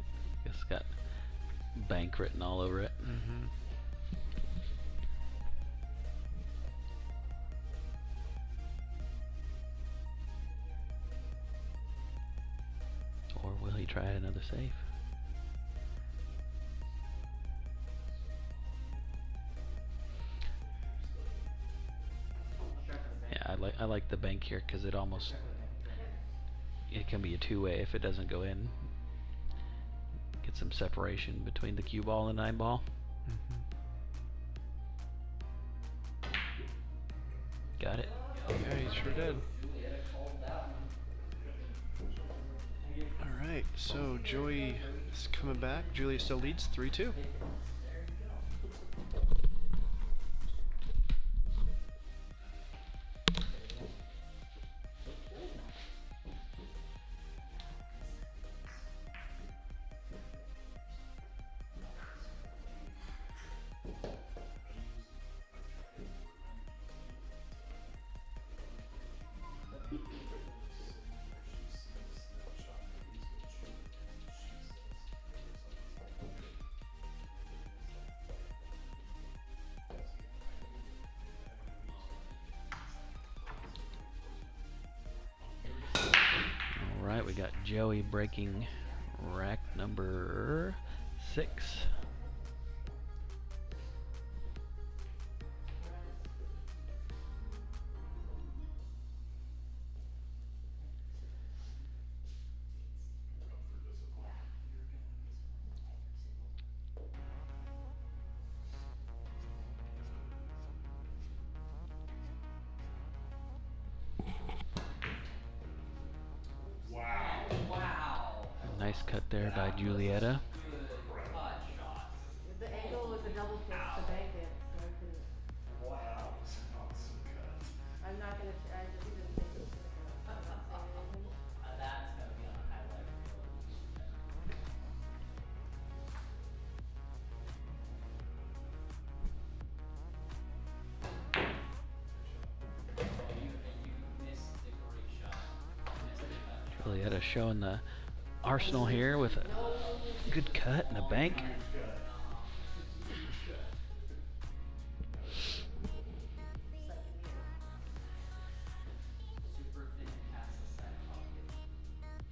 guess it's got bank written all over it. Mm-hmm. Or will he try another save? Yeah, I like the bank here because it almost it can be a two-way if it doesn't go in. Get some separation between the cue ball and 9 ball. Mm-hmm. Got it. Yeah, he sure did. Julietta called that one. Alright, so Joey is coming back. Julia still leads 3-2. There you go. we got Joey breaking rack number 6. Wow. Wow. Nice cut there by Julieta. Good cut shot. The angle was a double kick to bank it, so I couldn't. That was an awesome cut. I'm not gonna, I just didn't think it was gonna go. I'm not saying anything. That's gonna be on a highlight reel. You missed the great shot. You missed the cut. Julieta showing the arsenal here with a good cut and a bank. Super thin past the side pocket.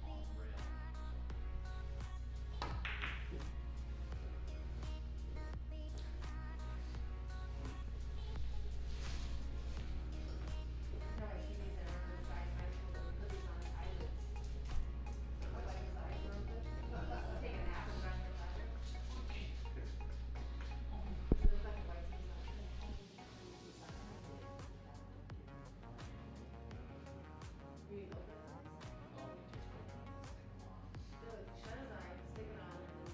On the rail. No, I see these in our side high school, and put these on his eyelids. Like his eyes were open. Take a nap and run your ladder. It looks like a white You need to open it. Still, shut his eye, stick it on, and then.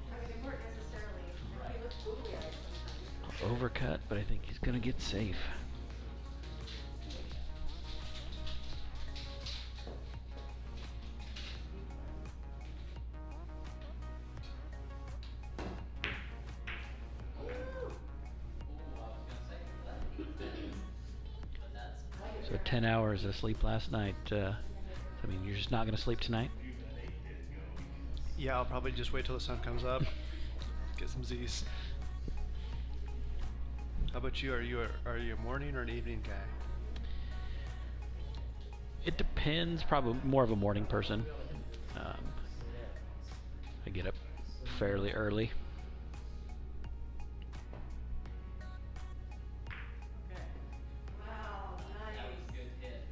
I mean, they weren't necessarily, he looks googly eyed sometimes. Overcut, but I think he's gonna get safe. So 10 hours of sleep last night. I mean, you're just not gonna sleep tonight? Yeah, I'll probably just wait till the sun comes up. Get some Z's. How about you? Are you a morning or an evening guy? It depends. Probably more of a morning person. I get up fairly early. Okay. Wow, That nice. was a good hit.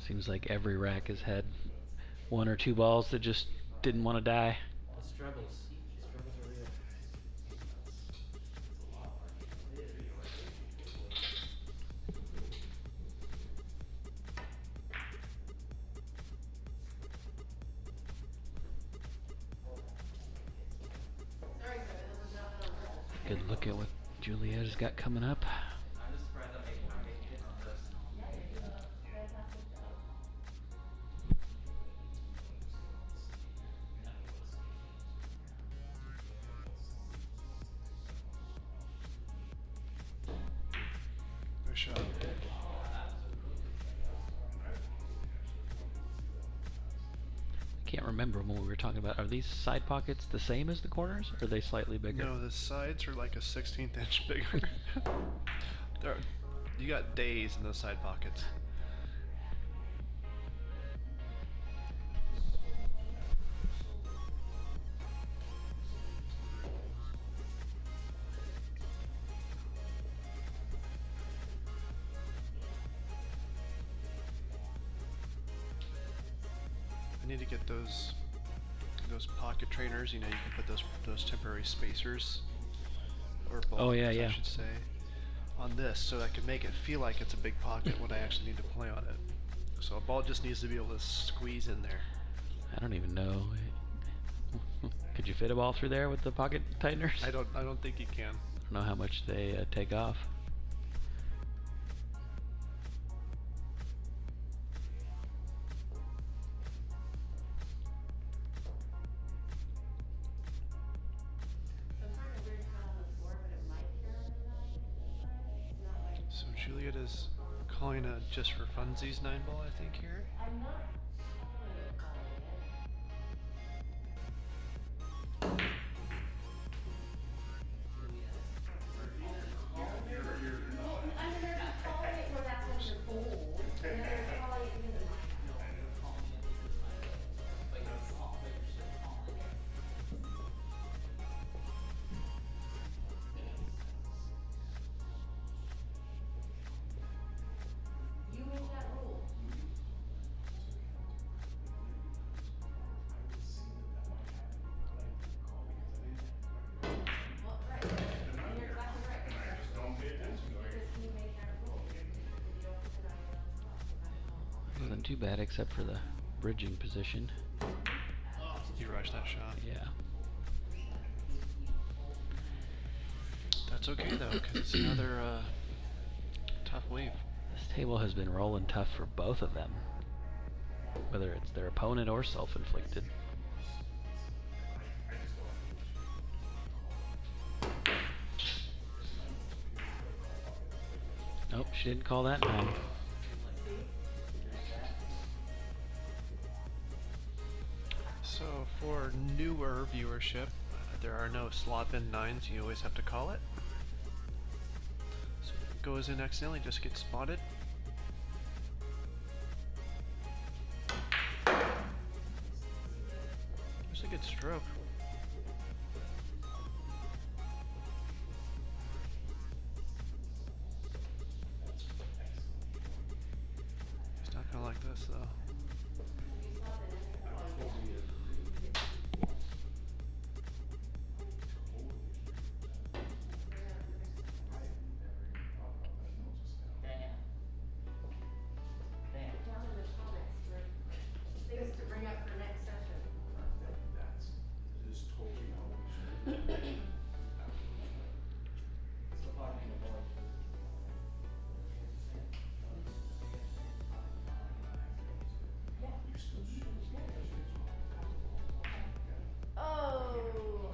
Seems like every rack has had 1 or 2 balls that just didn't want to die. The struggles are real. Sorry, sir, that was not on purpose. Good look at what Julieta's got coming up. I'm just surprised I'm making hits on this. Good shot. I can't remember when we were talking about. Are these side pockets the same as the corners, or are they slightly bigger? No, the sides are like a 16th inch bigger. You got days in those side pockets. I need to get those pocket trainers. You know, you can put those temporary spacers or Oh, yeah, bulbs, yeah. I should say, on this, so I can make it feel like it's a big pocket when I actually need to play on it. So a ball just needs to be able to squeeze in there. I don't even know. Could you fit a ball through there with the pocket tighteners? I don't think you can. I don't know how much they take off. So Juliet is calling a just for funsies 9-ball, I think, here. I'm not calling it I'm never calling it where that's what you're bold. And then they're calling it because of No, you're calling it because my but you're still calling it. you make that rule. Well, right. And you're exactly right. And I just don't pay attention to it. Because you make that rule. And you don't put it on your own stuff. Wasn't too bad except for the bridging position. You rushed that shot. Yeah. That's okay though, because it's another tough wave. This table has been rolling tough for both of them, whether it's their opponent or self-inflicted. Nope, she didn't call that time. So for newer viewership, there are no slot bin 9s, you always have to call it. So if it goes in accidentally, just get spotted. There's a good stroke. He's not gonna like this though. Damn. Damn. Down in the comments for things to bring up for next session. So far, I think avoid. Oh.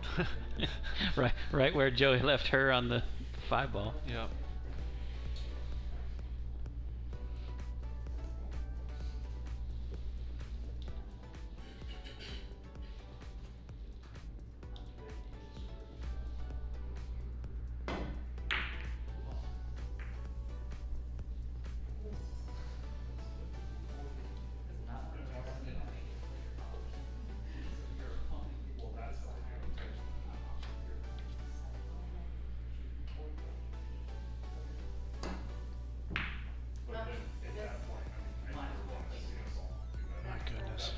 right where Joey left her on the 5-ball. Yeah. My goodness.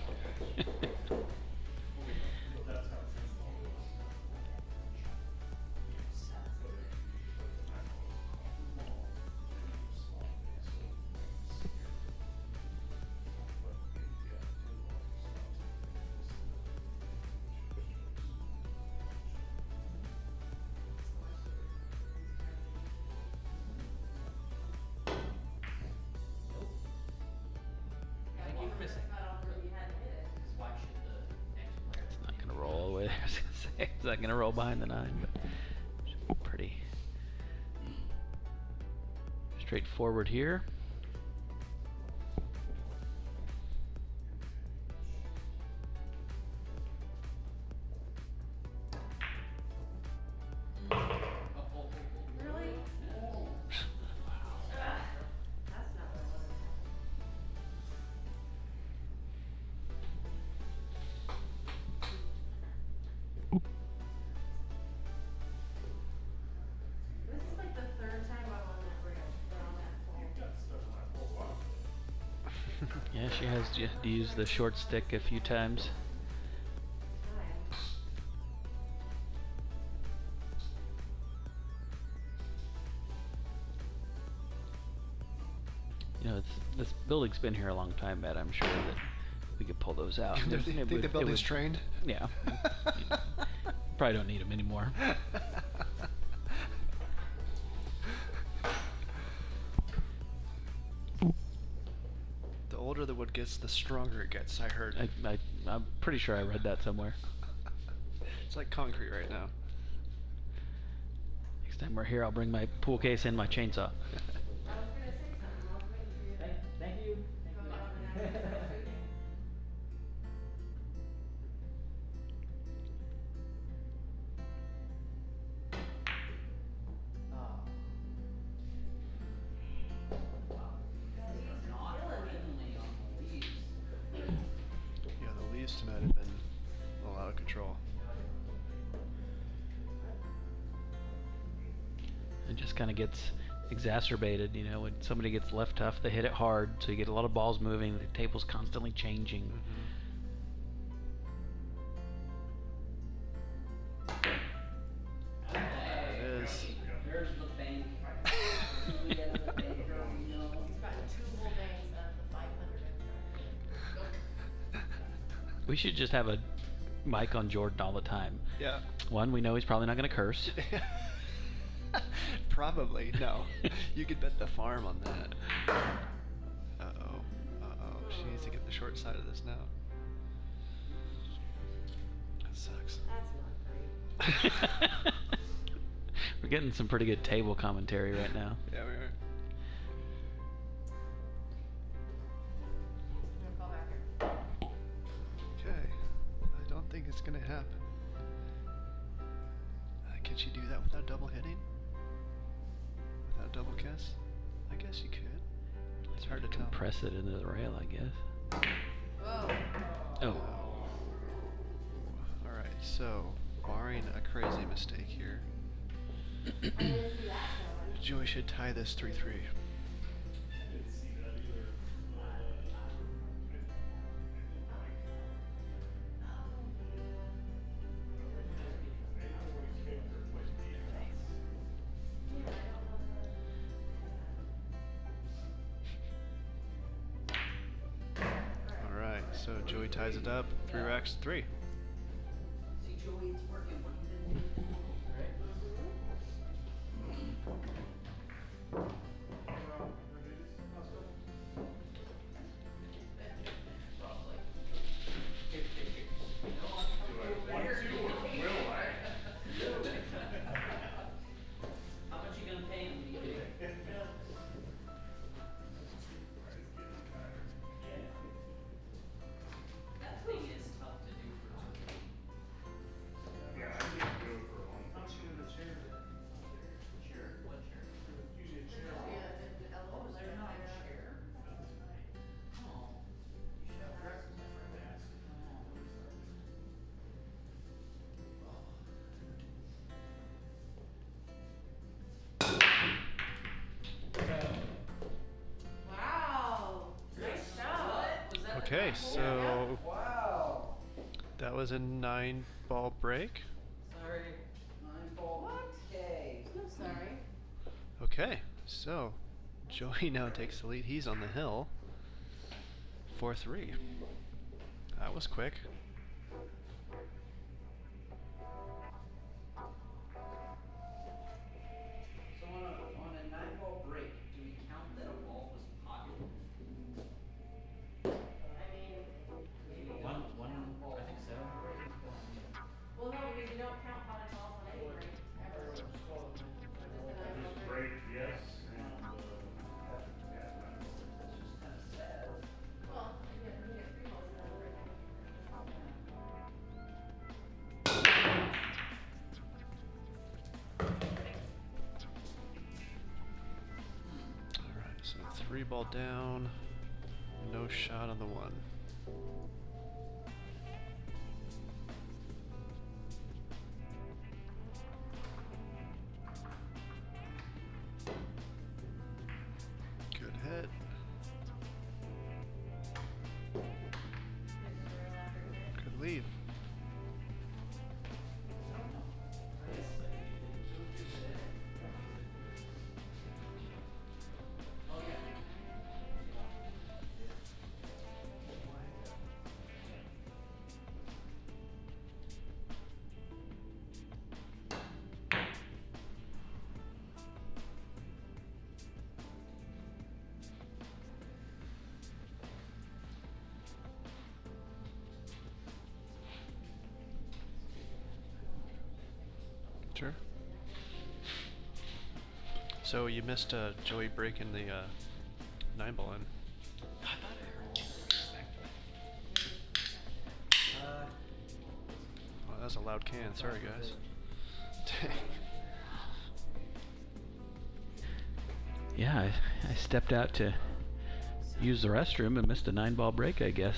Thank you for missing. Why should the next player? It's not gonna roll all the way there. I was gonna say it's not gonna roll behind the 9, but should be pretty straightforward here. Really? That's not what I wanted. This is like the third time I'm on that rail, or on that pole. Yeah, she has used the short stick a few times. Time. You know, this building's been here a long time, Matt. I'm sure that we could pull those out. Do you think the building's trained? Yeah. Probably don't need them anymore. The older the wood gets, the stronger it gets, I heard. I'm pretty sure I read that somewhere. It's like concrete right now. Next time we're here, I'll bring my pool case and my chainsaw. this kind of gets exacerbated. You know, when somebody gets left tough, they hit it hard, so you get a lot of balls moving. The table's constantly changing. It is. There's the bank. We got the bank, girl, you know. He's gotten 2 whole bangs out of the 500 I've We should just have a mic on Jordan all the time. Yeah. One, we know he's probably not going to curse. Probably. No. You could bet the farm on that. Uh-oh. Uh-oh. She needs to get the short side of this now. That sucks. That's not great. We're getting some pretty good table commentary right now. Yeah, we are. I'm gonna call back here. Okay. I don't think it's gonna happen. Can she do that without double hitting? Without double kiss? I guess you could. It's hard to tell. Compress it into the rail, I guess. Whoa. Oh. Alright, so, barring a crazy mistake here, I didn't see that coming. Joey should tie this 3-3. I didn't see that either. Alright, so Joey ties it up. 3 racks, 3. See, Joey, it's working. What you been doing? Right? Probably. Do I want to or will I? How much you gonna pay him, DJ? That thing is tough to do for two. Yeah, I didn't do it for a long time. Chair? What chair? There's gonna be an Oh, is there not a chair? Oh. You should have dressed in different. Wow. Nice job. Was that the Okay, top hole? so Wow. that was a 9-ball break. Sorry. 9-ball. What? Okay. I'm sorry. Okay, so Joey now takes the lead. He's on the hill. 4-3. That was quick. So on a 9-ball break, do we count that a ball was pocketed? I mean, Maybe One, ball. I think so. well, no, because you don't count potted balls on any break ever. Just a nice This little break, yes, and, It's just kind of sad. Well, you get 3 balls in that break. Alright, so 3-ball down. No shot on the 1. Good hit. Good leave. Sure. So you missed Joey breaking the 9-ball in. Oh, that was a loud can. Sorry, guys. Dang. Yeah, I stepped out to use the restroom and missed a 9-ball break, I guess.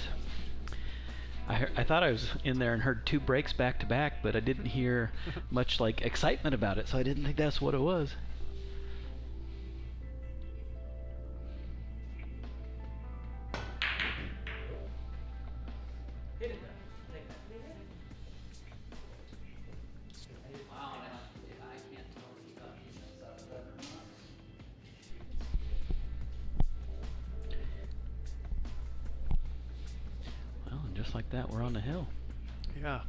I thought I was in there and heard 2 breaks back to back, but I didn't hear much like excitement about it, so I didn't think that's what it was. just like that, we're on the hill. Yeah.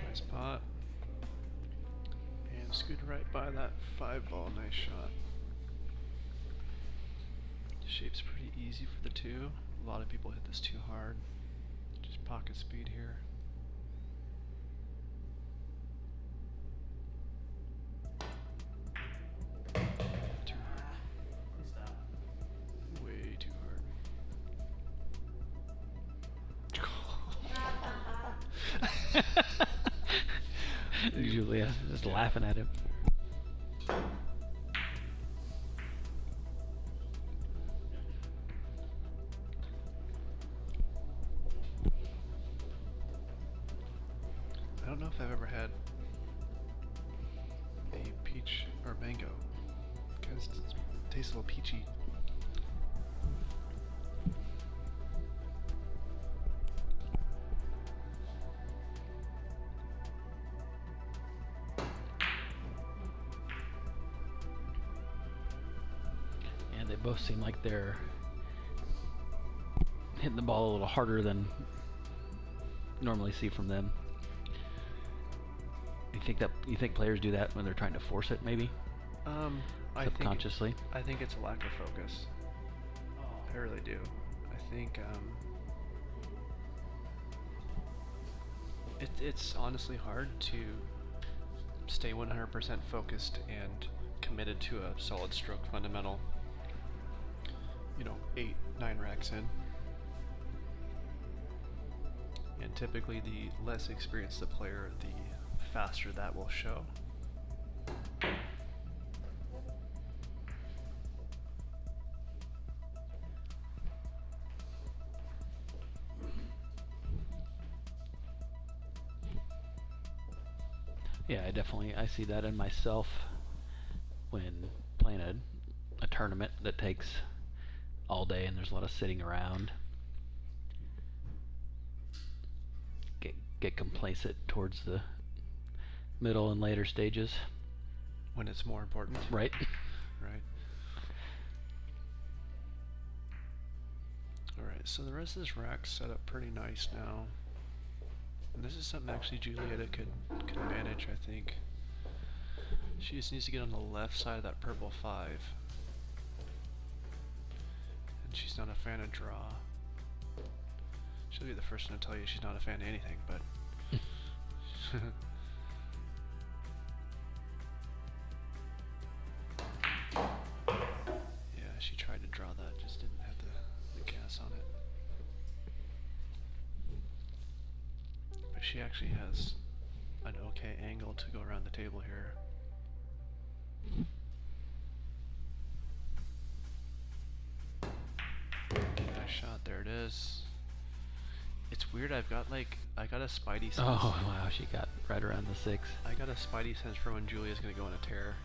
Nice pot. And scoot right by that 5-ball. Nice shot. Shape's pretty easy for the 2. A lot of people hit this too hard. Just pocket speed here. Too hard. Way too hard. Julia just laughing at him. I don't know if I've ever had a peach or mango. Kind of tastes a little peachy. And they both seem like they're hitting the ball a little harder than normally see from them. You think players do that when they're trying to force it, maybe? Subconsciously? I think it's a lack of focus. I really do. I think it's honestly hard to stay 100% focused and committed to a solid stroke fundamental. 8, 9 racks in. And typically the less experienced the player, the faster that will show. Yeah, I see that in myself when playing a tournament that takes all day and there's a lot of sitting around. Get complacent towards the middle and later stages. When it's more important. Right. Right. Alright, so the rest of this rack's set up pretty nice now. And this is something actually Julietta could manage, I think. She just needs to get on the left side of that purple 5. And she's not a fan of draw. She'll be the first one to tell you she's not a fan of anything, but... yeah, she tried to draw that, just didn't have the gas on it. But she actually has an okay angle to go around the table here. Nice shot, there it is. It's weird, I got a spidey sense. Oh wow, she got right around the 6. I got a spidey sense for when Julia's gonna go on a tear.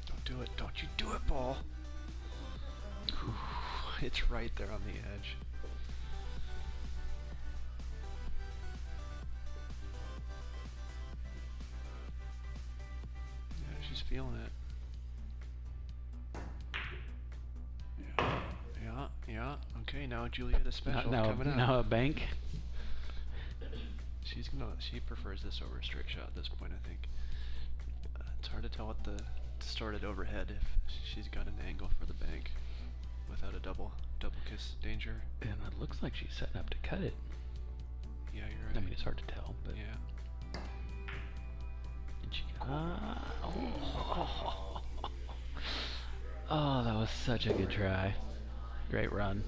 Don't do it, don't you do it, ball. Whew, it's right there on the edge. Feeling it. Yeah. Okay, now Julietta special coming up. Now a bank. She prefers this over a straight shot at this point, I think. It's hard to tell with the distorted overhead if she's got an angle for the bank without a double kiss danger. And it looks like she's setting up to cut it. Yeah, you're right. I mean, it's hard to tell, but yeah. Oh, that was such a good try. Great run.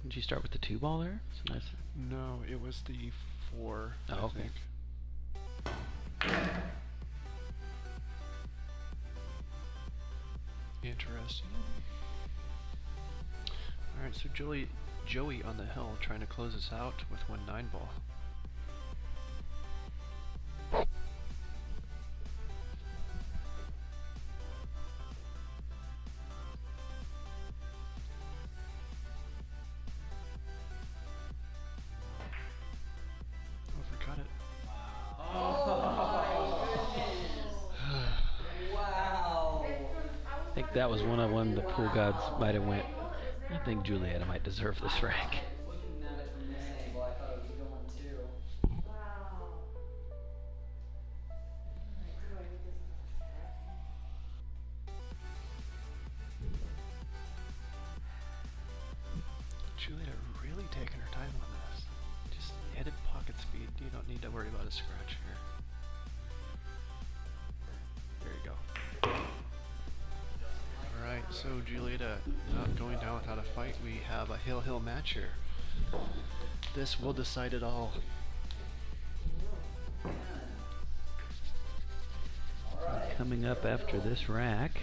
did you start with the 2 ball there? It's nice. No, it was the 4. Oh, I okay. think. Interesting. All right, so Joey on the hill trying to close us out with 1 9 ball. Oh, forgot it. Wow. I think that was one the pool gods might have went. I think Julietta might deserve this rank. Looking at it from this angle, I thought it was going too. Wow. Alright, do I need this as a distraction? Julieta really taking her time on this. Just hit it pocket speed. You don't need to worry about a scratch here. There you go. Alright, so Julieta not going down without a fight. We have a hill match here. This will decide it all. Coming up after this rack,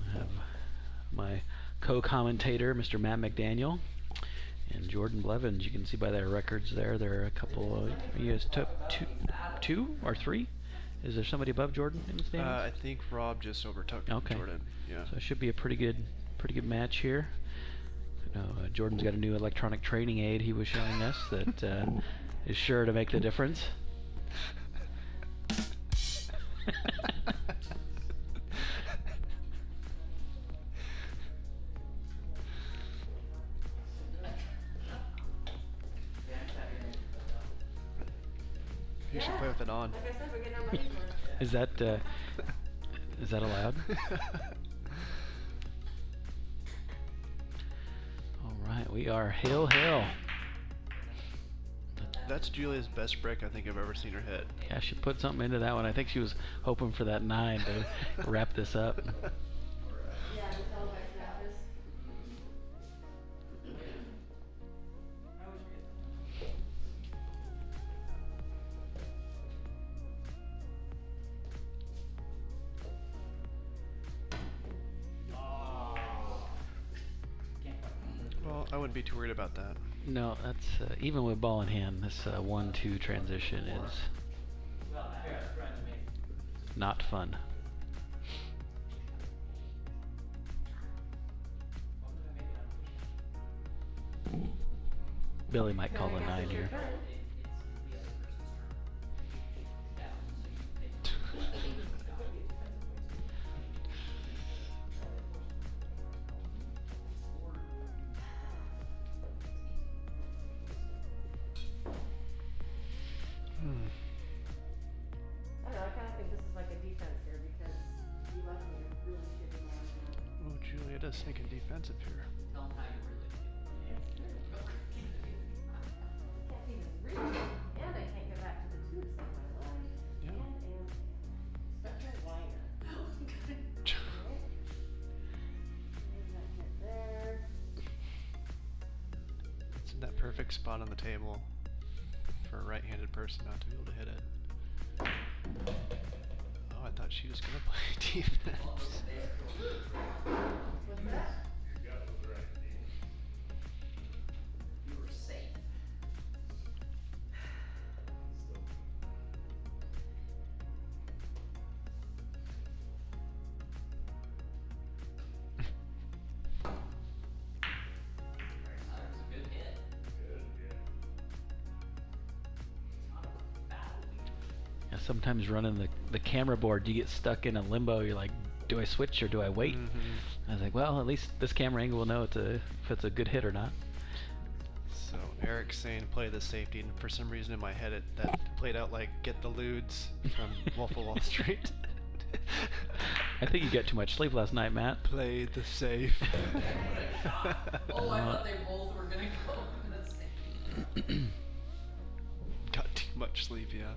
I have my co-commentator, Mr. Matt McDaniel, and Jordan Blevins. You can see by their records there, there are a couple. He has two or three. Is there somebody above Jordan in the standings? I think Rob just overtook Okay. Jordan. Yeah. So it should be a pretty good match here. I know, Jordan's got a new electronic training aid he was showing us that is sure to make the difference. You should play with it on. Like I said, we're getting our money's worth. Is that allowed? All right, we are hill. That's Julia's best break I think I've ever seen her hit. Yeah, she put something into that one. I think she was hoping for that 9 to wrap this up. Yeah, the televised matches. I always forget that. Can't quite remember. Well, I wouldn't be too worried about that. No, that's even with ball in hand, this 1-2 transition is Well, I was trying to make. not fun. What did I make it on? Billy might call a 9 here. It's the other person's turn. Down, so you take defensive points. I don't know, I kinda think this is like a defense here because you left me a really shitty line. Oh, Julieta's thinking defensive here. Tell them how you really feel. I can't even reach, and I can't get back to the 2 to save my life. Yeah. And such a whiner. Right? Leave that hit there. It's in that perfect spot on the table for a right-handed person not to be able to hit it. Oh, I thought she was gonna play defense. What's that? You got those right. You were safe. That was a good hit. Good, yeah. It's not a battle leader. Yeah, sometimes running the camera board, you get stuck in a limbo. You're like, do I switch or do I wait? Mhm. I was like, well, at least this camera angle will know if it's a good hit or not. So Eric's saying play the safety, and for some reason in my head that played out like get the lewds from Wolf of Wall Street. I think you got too much sleep last night, Matt. Play the safe. Oh, I thought they both were gonna go for the same. Got too much sleep, yeah.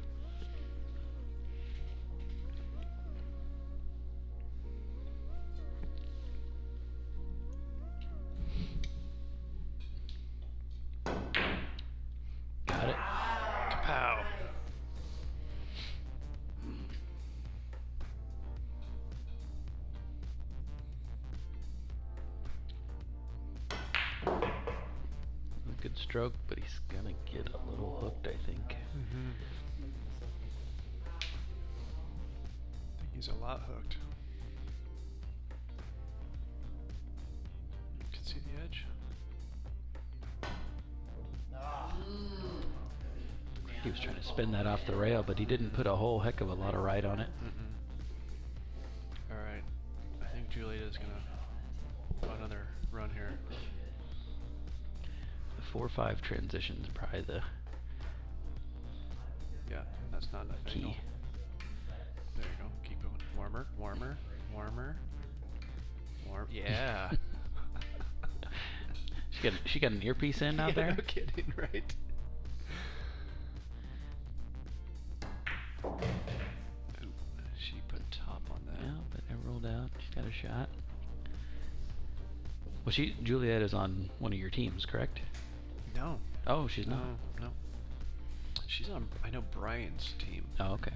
good stroke, but he's gonna get a little hooked, I think. Mm-hmm. I think he's a lot hooked. You can see the edge. He was trying to spin that off the rail, but he didn't put a whole heck of a lot of ride on it. All right, I think Julieta's gonna go another run here. The 4-5 transition is probably the Yeah, that's not enough key. angle. There you go. Keep going. Warmer, warmer, warmer, warm. Yeah. She got an earpiece in out Yeah, there. no kidding, right? Ooh, she put top on that. Yeah, but it rolled out. She's got a shot. Well, Juliet is on one of your teams, correct? No. Oh, she's not. No. She's on, I know, Brian's team. Oh, okay.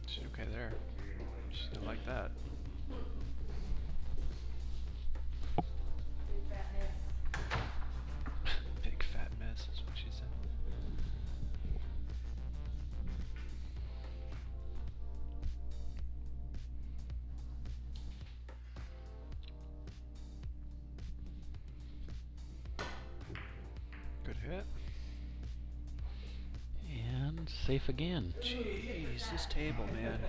She's okay there. She's gonna like that. Big fat miss. Big fat mess is what she said. Good hit. And safe again. Jeez, this table, man.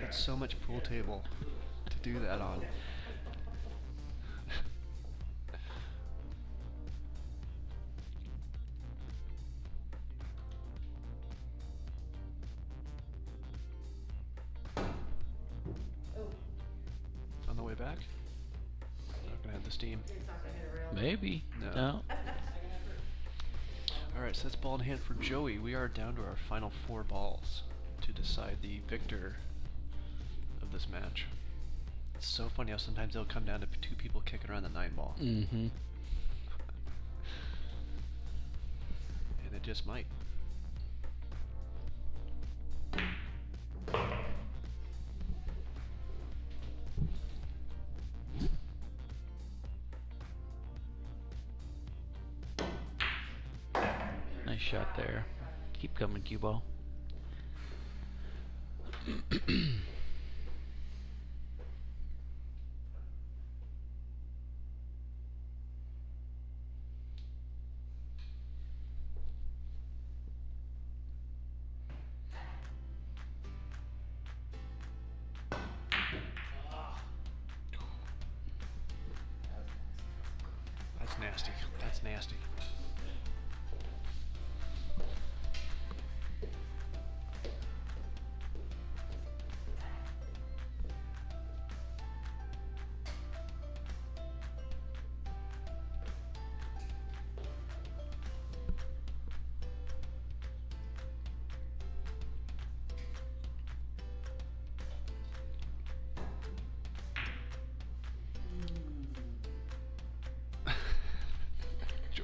That's so much pool table to do that on. Oh, On the way back? Not gonna have the steam. it's not gonna hit a rail. Maybe. No. Alright, so that's ball in hand for Joey. We are down to our final 4 balls to decide the victor of this match. It's so funny how sometimes it'll come down to 2 people kicking around the 9 ball. Mm-hmm. And it just might. Nice shot there. Keep coming, cue ball. That's nasty. That's nasty.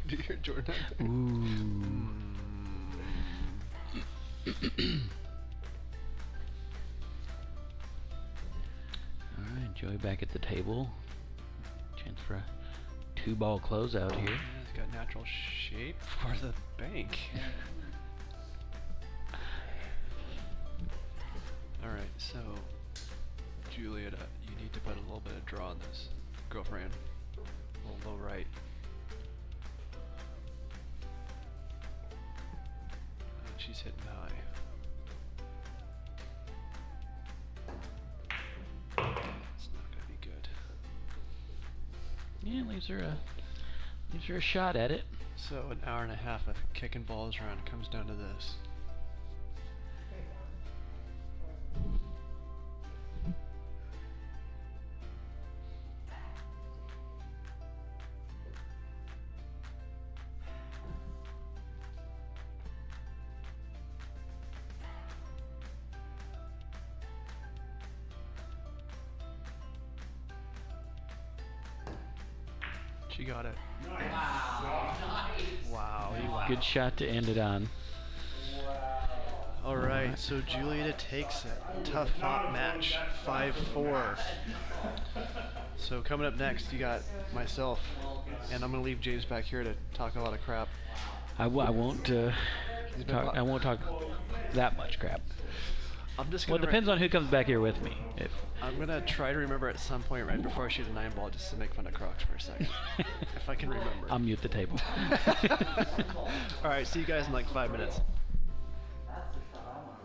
Do you hear Jordan? Alright, Joey back at the table. Chance for a 2-ball closeout here. Yeah, it's got natural shape for the bank. Alright, so Juliet, you need to put a little bit of draw on this, girlfriend. A little low right. She's hitting high. It's not gonna be good. Yeah, leaves her a shot at it. So an hour and a half of kicking balls around comes down to this. She got it. Wow. Nice. Wow. He won. Good shot to end it on. All right, so Julieta takes it. Tough fought match, 5-4. So coming up next, you got myself, and I'm gonna leave James back here to talk a lot of crap. I won't been talk. I won't talk that much crap. I'm just Well, gonna. it depends on who comes back here with me. If I'm gonna try to remember at some point right before I shoot a 9-ball just to make fun of Crocs for a second, if I can remember. I'll mute the table. All right, see you guys in like 5 minutes. That's the shot I want.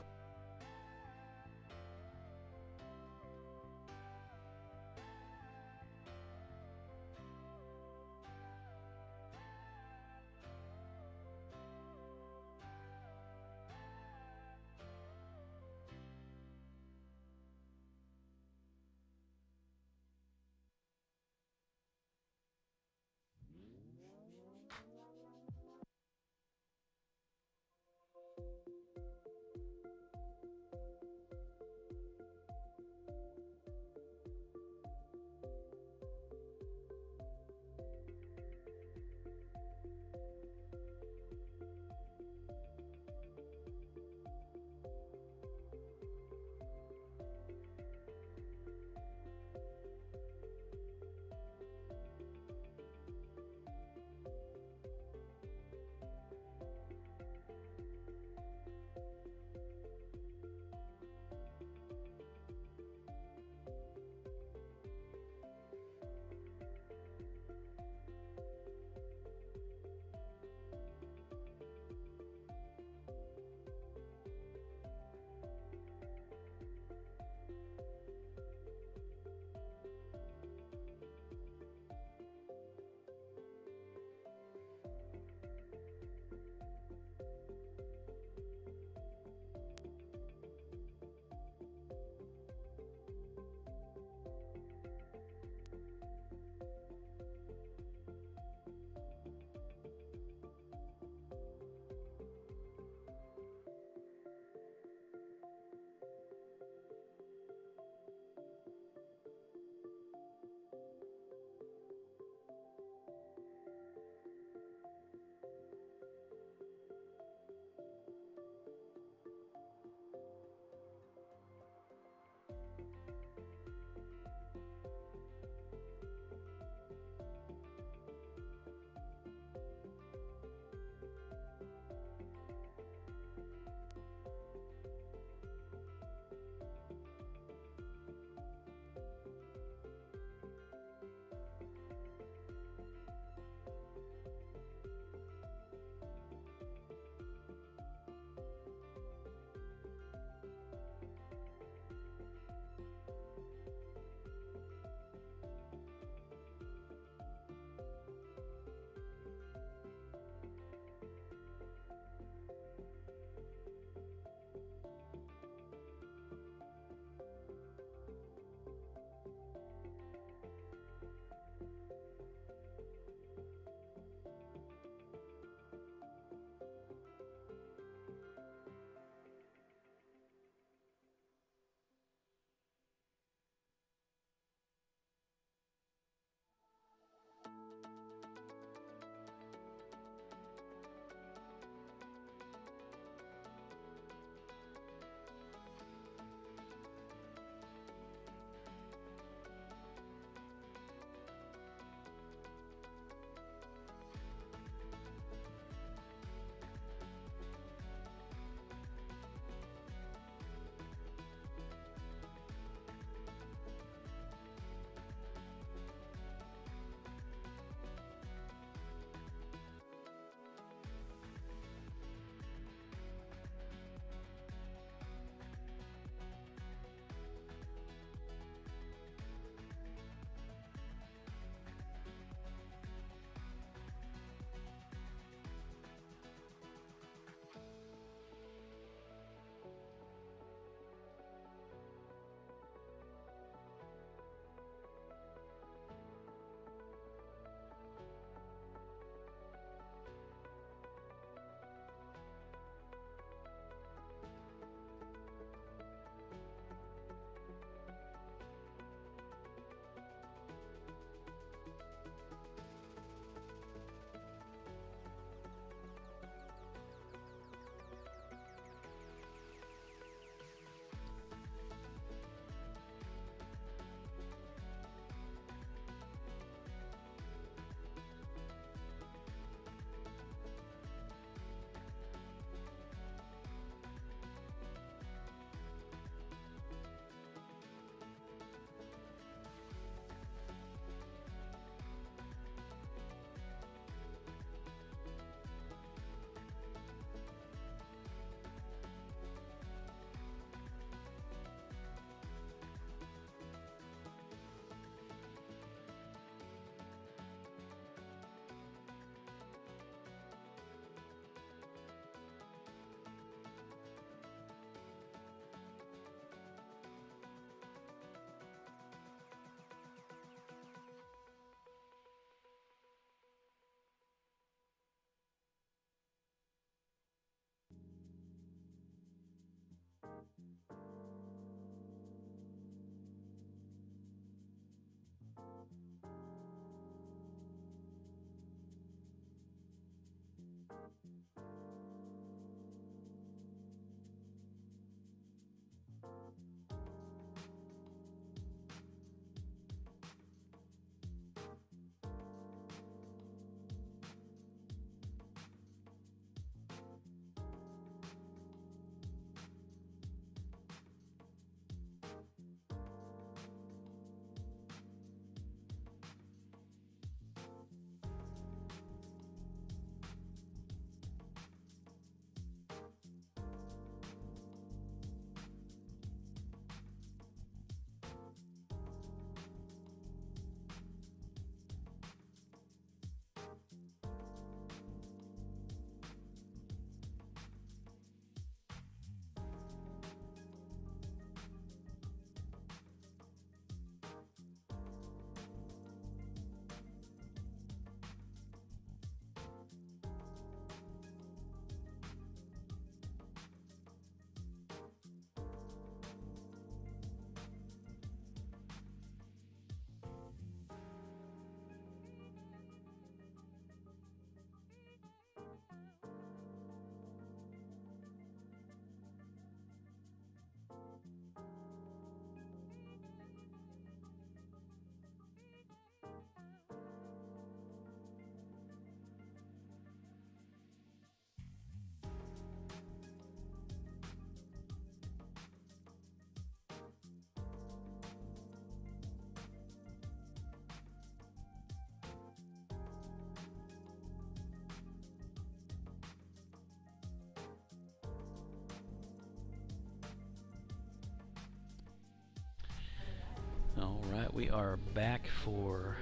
All right, we are back for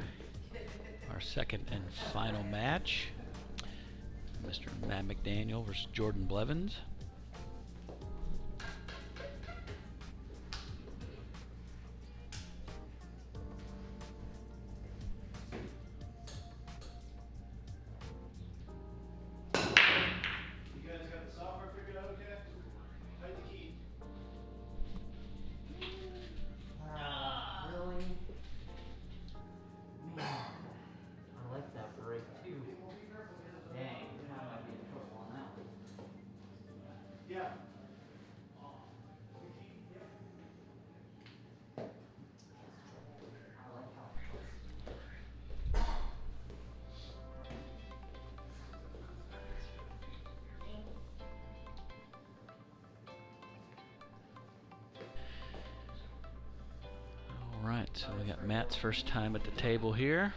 our second and final match. Mr. Matt McDaniel versus Jordan Blevins. You guys got the software figured out okay? Hide the key. Really? Man, I like that break too. Dang, I might be in trouble on that one. Yeah. I like how it goes. All right, so we got Matt's first time at the table here.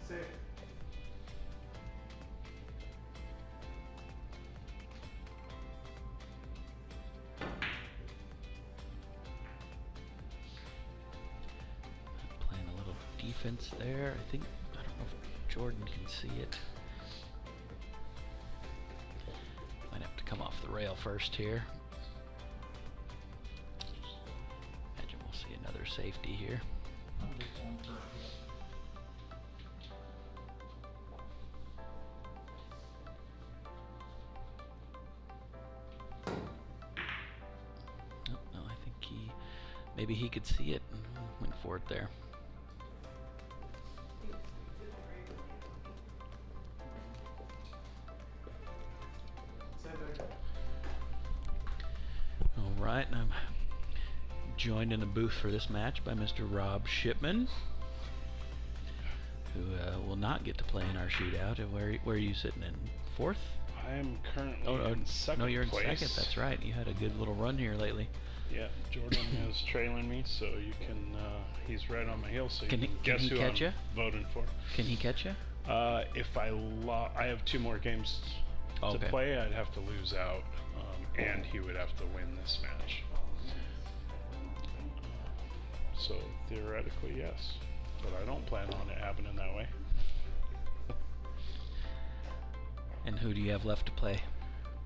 Safe. Playing a little defense there. I don't know if Jordan can see it. Might have to come off the rail first here. Imagine we'll see another safety here. I'm just going for a hit. Oh, no, I think maybe he could see it and went for it there. Safe. All right, and I'm joined in the booth for this match by Mr. Rob Shipman, who will not get to play in our shootout. And where are you sitting in? Fourth? I am currently in second no, you're in place. second. That's right. You had a good little run here lately. Yeah, Jordan is trailing me, so you can. He's right on my heels, so Can you he- can can guess he who catch I'm ya? voting for. Can he catch you? If I have 2 more games Okay. to play, I'd have to lose out, and he would have to win this match. So theoretically, yes, but I don't plan on it happening that way. And who do you have left to play?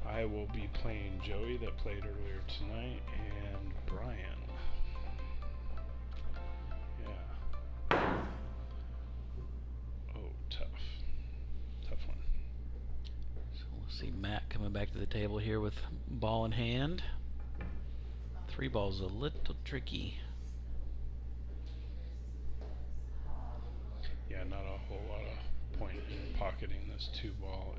I will be playing Joey that played earlier tonight and Brian. Yeah. Oh, tough. See Matt coming back to the table here with ball in hand. 3 ball's a little tricky. Yeah, not a whole lot of point in pocketing this 2 ball.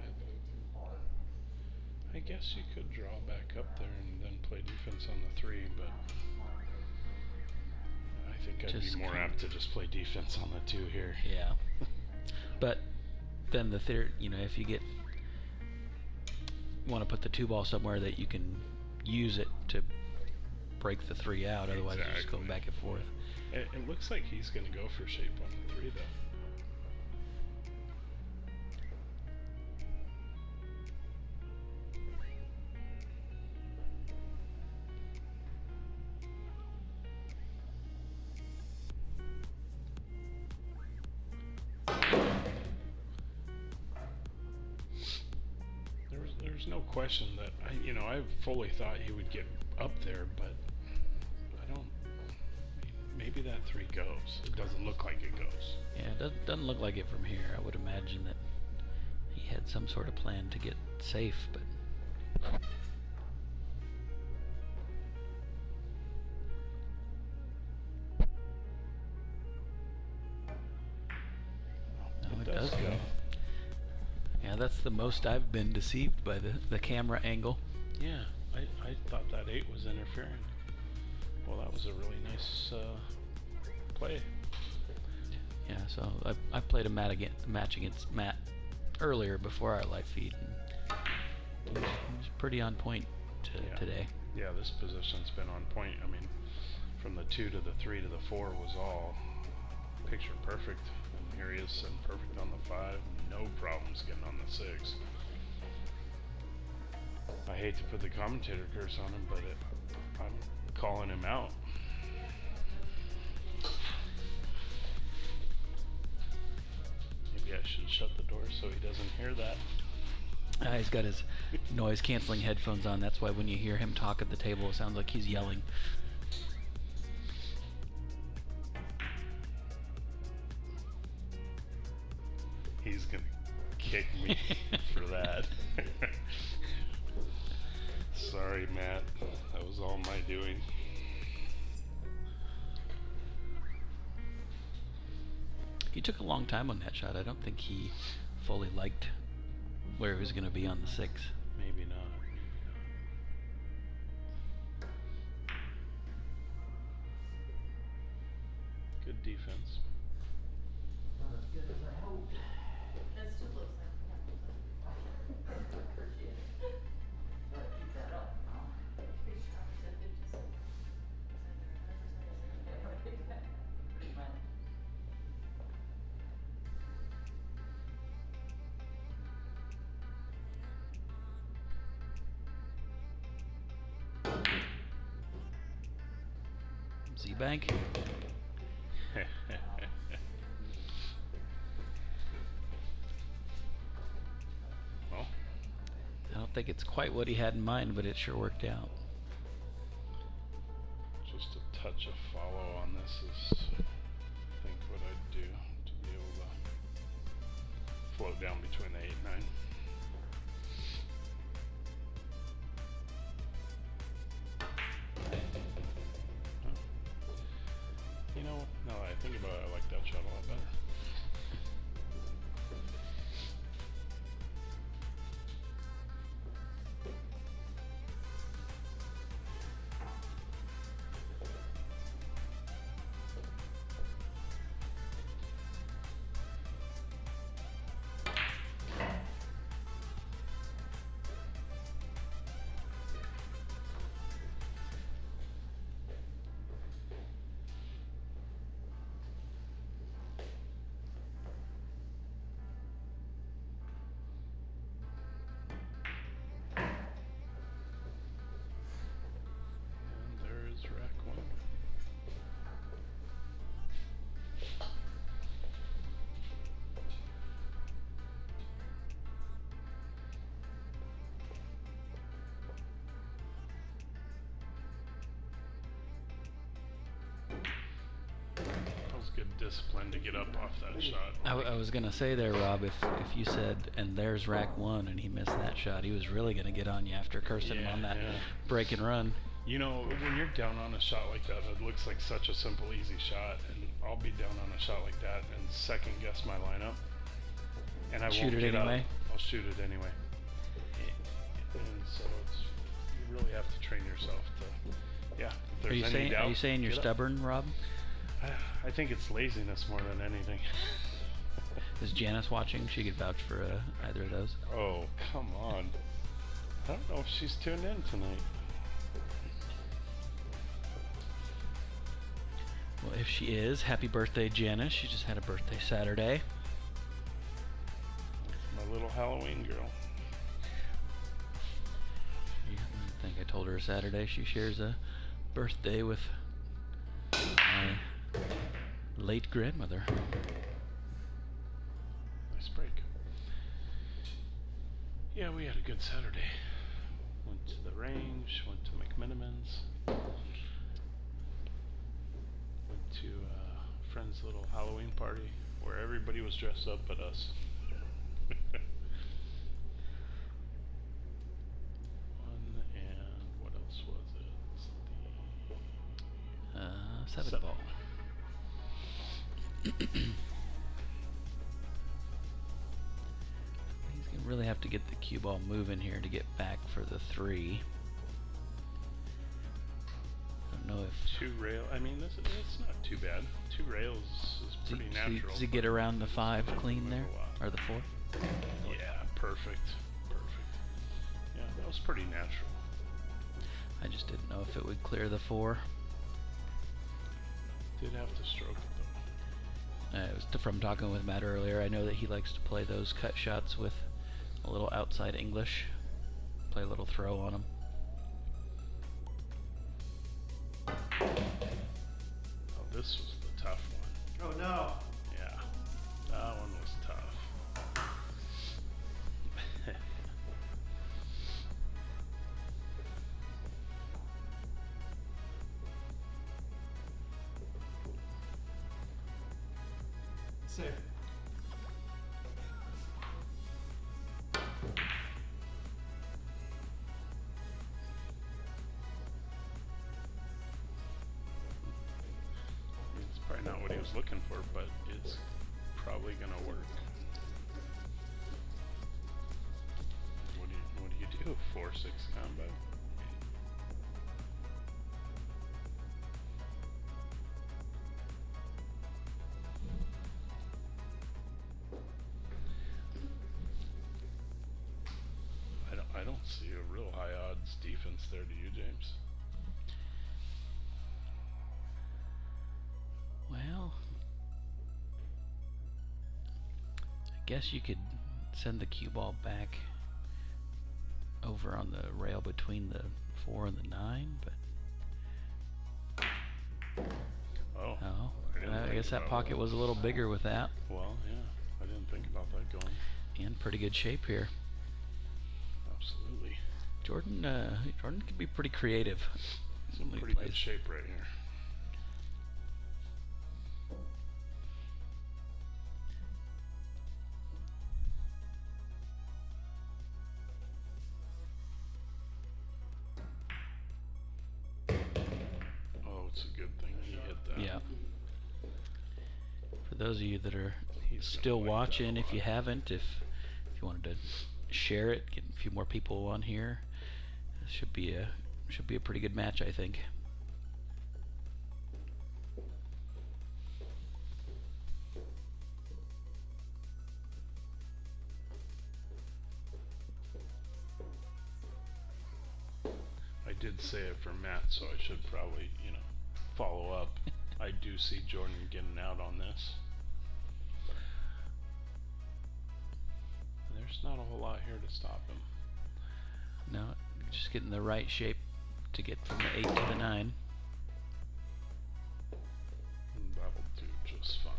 I guess you could draw back up there and then play defense on the 3, but I think I'd Just be more apt to just play defense on the 2 here. Yeah. But then the third, you know, if you want to put the 2 ball somewhere that you can use it to break the 3 out, otherwise you're just going back and forth. It looks like he's going to go for shape on the 3 though. There's no question that I fully thought he would get up there, but I don't. Maybe that 3 goes. It doesn't look like it goes. Yeah, it doesn't look like it from here. I would imagine that he had some sort of plan to get safe, but no, it does go. Yeah, that's the most I've been deceived by the camera angle. Yeah, I thought that 8 was interfering. Well, that was a really nice play. Yeah, so I played a match against Matt earlier before our live feed, and it was pretty on point today. Yeah, this position's been on point. I mean, from the 2 to the 3 to the 4 was all picture perfect, and here he is sitting perfect on the 5. No problems getting on the 6. I hate to put the commentator curse on him, but I'm calling him out. Maybe I should shut the door so he doesn't hear that. He's got his noise canceling headphones on. That's why when you hear him talk at the table, it sounds like he's yelling. He's gonna kick me for that. Sorry, Matt. That was all my doing. He took a long time on that shot. I don't think he fully liked where he was going to be on the 6. Maybe not. Good defense. Not as good as I hoped. That's too close. Appreciate it. Gotta keep that up, huh? Pretty much. Z-Bank. Well, I don't think it's quite what he had in mind, but it sure worked out. just a touch of follow on this is, I think, what I'd do to be able to float down between the 8 and 9. You know, now that I think about it, I like that shot a lot better. discipline to get up off that shot. I was gonna say there, Rob, if you said, and there's rack one, and he missed that shot, he was really gonna get on you after cursing him on that break and run. You know, when you're down on a shot like that, it looks like such a simple, easy shot, and I'll be down on a shot like that and second guess my lineup, and I Shoot won't it get anyway? up. I'll shoot it anyway. And so you really have to train yourself to, if there's any doubt, Are you saying you're get up. stubborn, Rob? I think it's laziness more than anything. Is Janice watching? She could vouch for either of those. Oh, come on. I don't know if she's tuned in tonight. Well, if she is, happy birthday, Janice. She just had a birthday Saturday. My little Halloween girl. I think I told her Saturday she shares a birthday with my late grandmother. Nice break. Yeah, we had a good Saturday. Went to the range, went to McMinimans, went to a friend's little Halloween party where everybody was dressed up but us. And what else was it? Seven ball. He's gonna really have to get the cue ball moving here to get back for the 3. I don't know if Two rail. I mean, it's not too bad. 2 rails is pretty natural. Does he get around the 5 Doesn't clean move there, a lot. or the 4? Yeah, perfect. Yeah, that was pretty natural. I just didn't know if it would clear the 4. Did have to stroke it though. It was from talking with Matt earlier. I know that he likes to play those cut shots with a little outside English. Play a little throw on them. Oh, this was the tough one. Oh no. Yeah, that one was tough. Safe. It's probably not what he was looking for, but it's probably gonna work. What do you do? 4-6 combo. I don't see a real high odds defense there, do you, James? Well, I guess you could send the cue ball back over on the rail between the 4 and the 9, but Oh. didn't I think guess that about pocket was a little bigger with that, Well, yeah, I didn't think about that going. and pretty good shape here. Absolutely. Jordan can be pretty creative Some when he pretty plays. good shape right here. Oh, it's a good thing he hit that. Yeah. For those of you that are He's gonna still like that a watching, if you lot. haven't, if you wanted to share it, get a few more people on here, it should be a pretty good match, I think. I did say it for Matt, so I should probably, follow up. I do see Jordan getting out on this. There's not a whole lot here to stop him. No, just getting the right shape to get from the 8 to the 9. And that'll do just fine.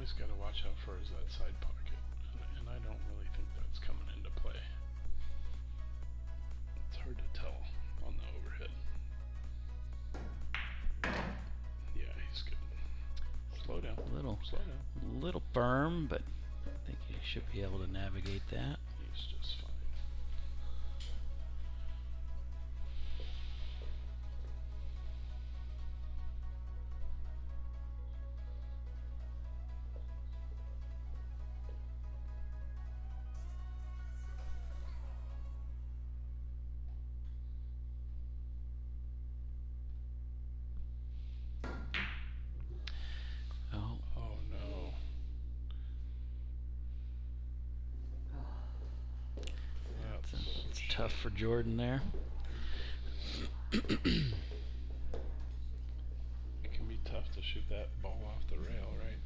always got to watch out for is that side pocket, and I don't really think that's coming into play. It's hard to tell on the overhead. Yeah, he's good. Slow down. Slow down. Little firm, but I think he should be able to navigate that. He's just fine. Oh, Oh no. it's tough for Jordan there. It can be tough to shoot that ball off the rail, right?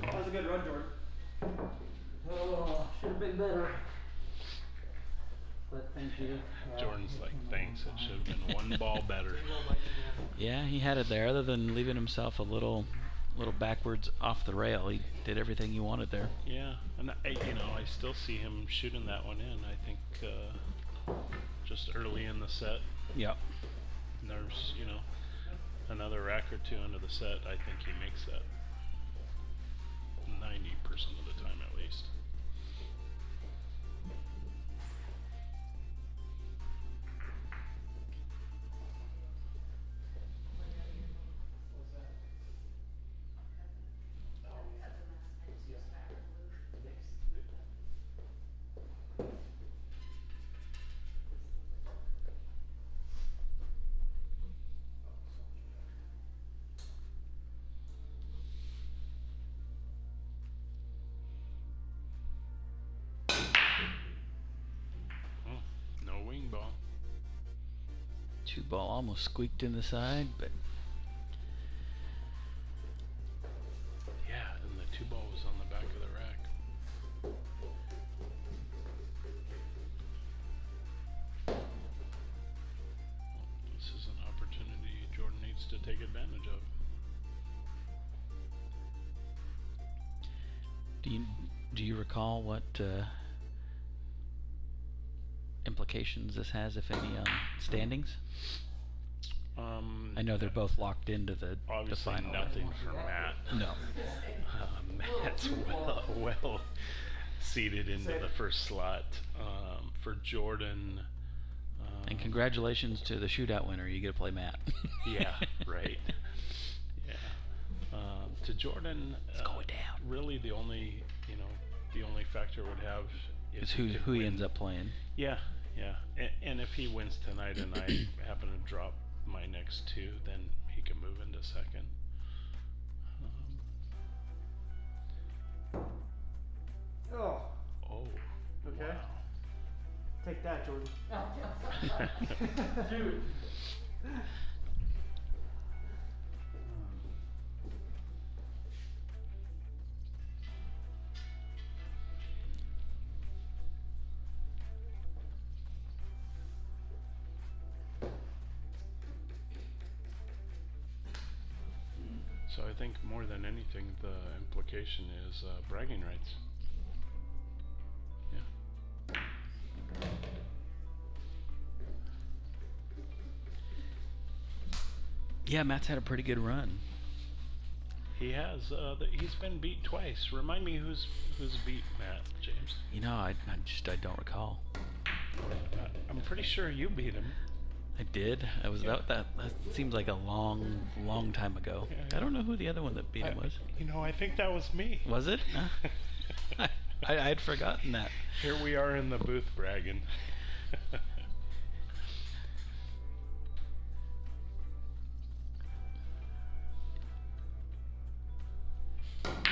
That was a good run, Jordan. Oh, should have been better. But thank you. Jordan's like, thanks, it should have been one ball better. Yeah, he had it there. Other than leaving himself a little backwards off the rail, he did everything he wanted there. Yeah, and I still see him shooting that one in. I think just early in the set, Yep. and there's another rack or two into the set. I think he makes that 90% of the time at least. No wing ball. 2-ball almost squeaked in the side, but Yeah, and the 2-ball was on the back of the rack. This is an opportunity Jordan needs to take advantage of. do you recall what implications this has, if any, on standings? I know they're both locked into the Obviously final. nothing for Matt. No. Matt's well seated into the first slot. For Jordan, And congratulations to the shootout winner. You get to play Matt. yeah, right. Yeah. To Jordan, It's going down. Really, the only factor would have Is if who he could he win. ends up playing. Yeah. And if he wins tonight and I happen to drop my next two, then he can move into second. Oh, Oh. Okay. Wow. take that, Jordan. Dude. So I think more than anything, the implication is bragging rights. Yeah. Yeah, Matt's had a pretty good run. He has. He's been beat twice. Remind me who's beat Matt, James. I don't recall. I'm pretty sure you beat him. I did. I was Yeah. that seems like a long time ago. Yeah, I don't know who the other one that beat him was. I think that was me. Was it? I had forgotten that. Here we are in the booth bragging.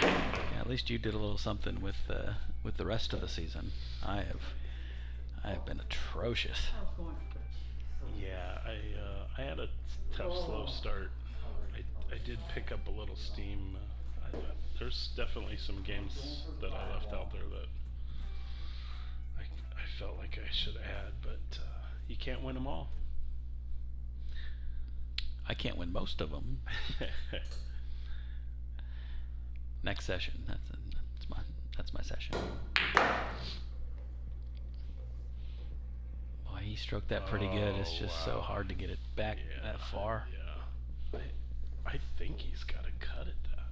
Yeah, at least you did a little something with the rest of the season. I have been atrocious. Yeah, I had a tough slow start. I did pick up a little steam. There's definitely some games that I left out there that I felt like I should have had, but you can't win them all. I can't win most of them. Next session. That's my session. Boy, he stroked that pretty good. It's just so hard to get it back that far. Yeah. I think he's got to cut at that.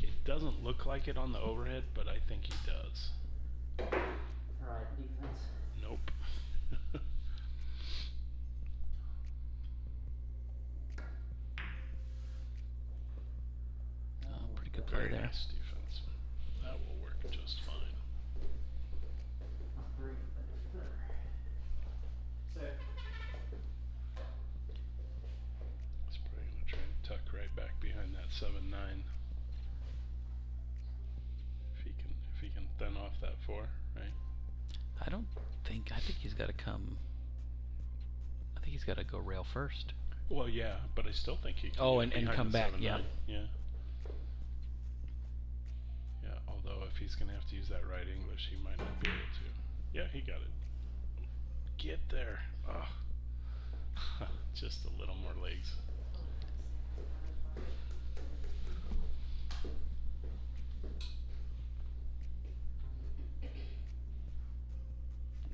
It doesn't look like it on the overhead, but I think he does. Alright, defense. Nope. Oh, pretty good play Very there. nice defense. That will work just fine. Not three, but it's better. Six. He's probably going to try and tuck right back behind that 7-9. If he can thin off that 4, right? I think he's got to come. I think he's got to go rail first. Well, yeah, but I still think he can. Oh, get and behind come the back, 7-9. yeah. Yeah. Yeah, although if he's going to have to use that right English, he might not be able to. Yeah, he got it. Get there. Oh. Just a little more legs.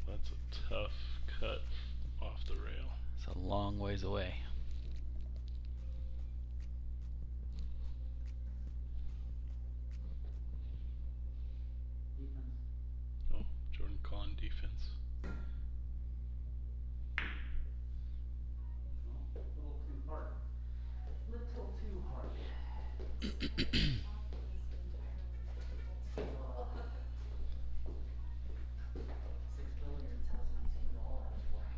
That's a tough cut off the rail. It's a long ways away. Defense. Oh, Jordan calling defense. Oh, a little too hard. Little too hard. $6 billion has my team all out of whack.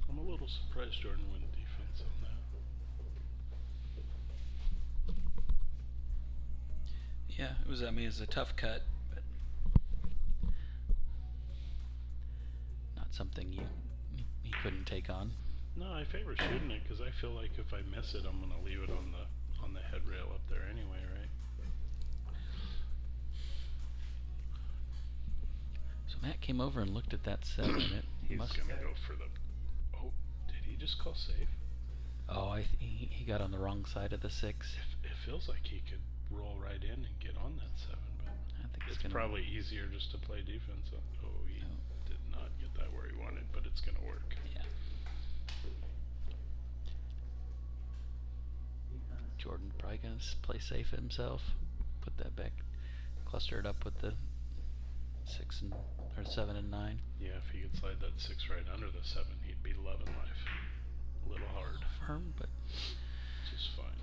I'm a little surprised Jordan went defense on that. Yeah, it was. I mean, it's a tough cut, but not something he couldn't take on. No, I favor shooting it because I feel like if I miss it, I'm gonna leave it on the head rail up there anyway, right? So Matt came over and looked at that 7. He's gonna go for the. Oh, did he just call save? Oh, he got on the wrong side of the 6. It feels like he could roll right in and get on that 7, but I think it's probably easier just to play defense. Oh, he did not get that where he wanted, but it's gonna work. Yeah. Defense. Jordan probably gonna play safe himself. Put that back, cluster it up with the 6 or 7 and 9. Yeah, if he could slide that 6 right under the 7, he'd be loving life. A little hard, Firm, but just fine.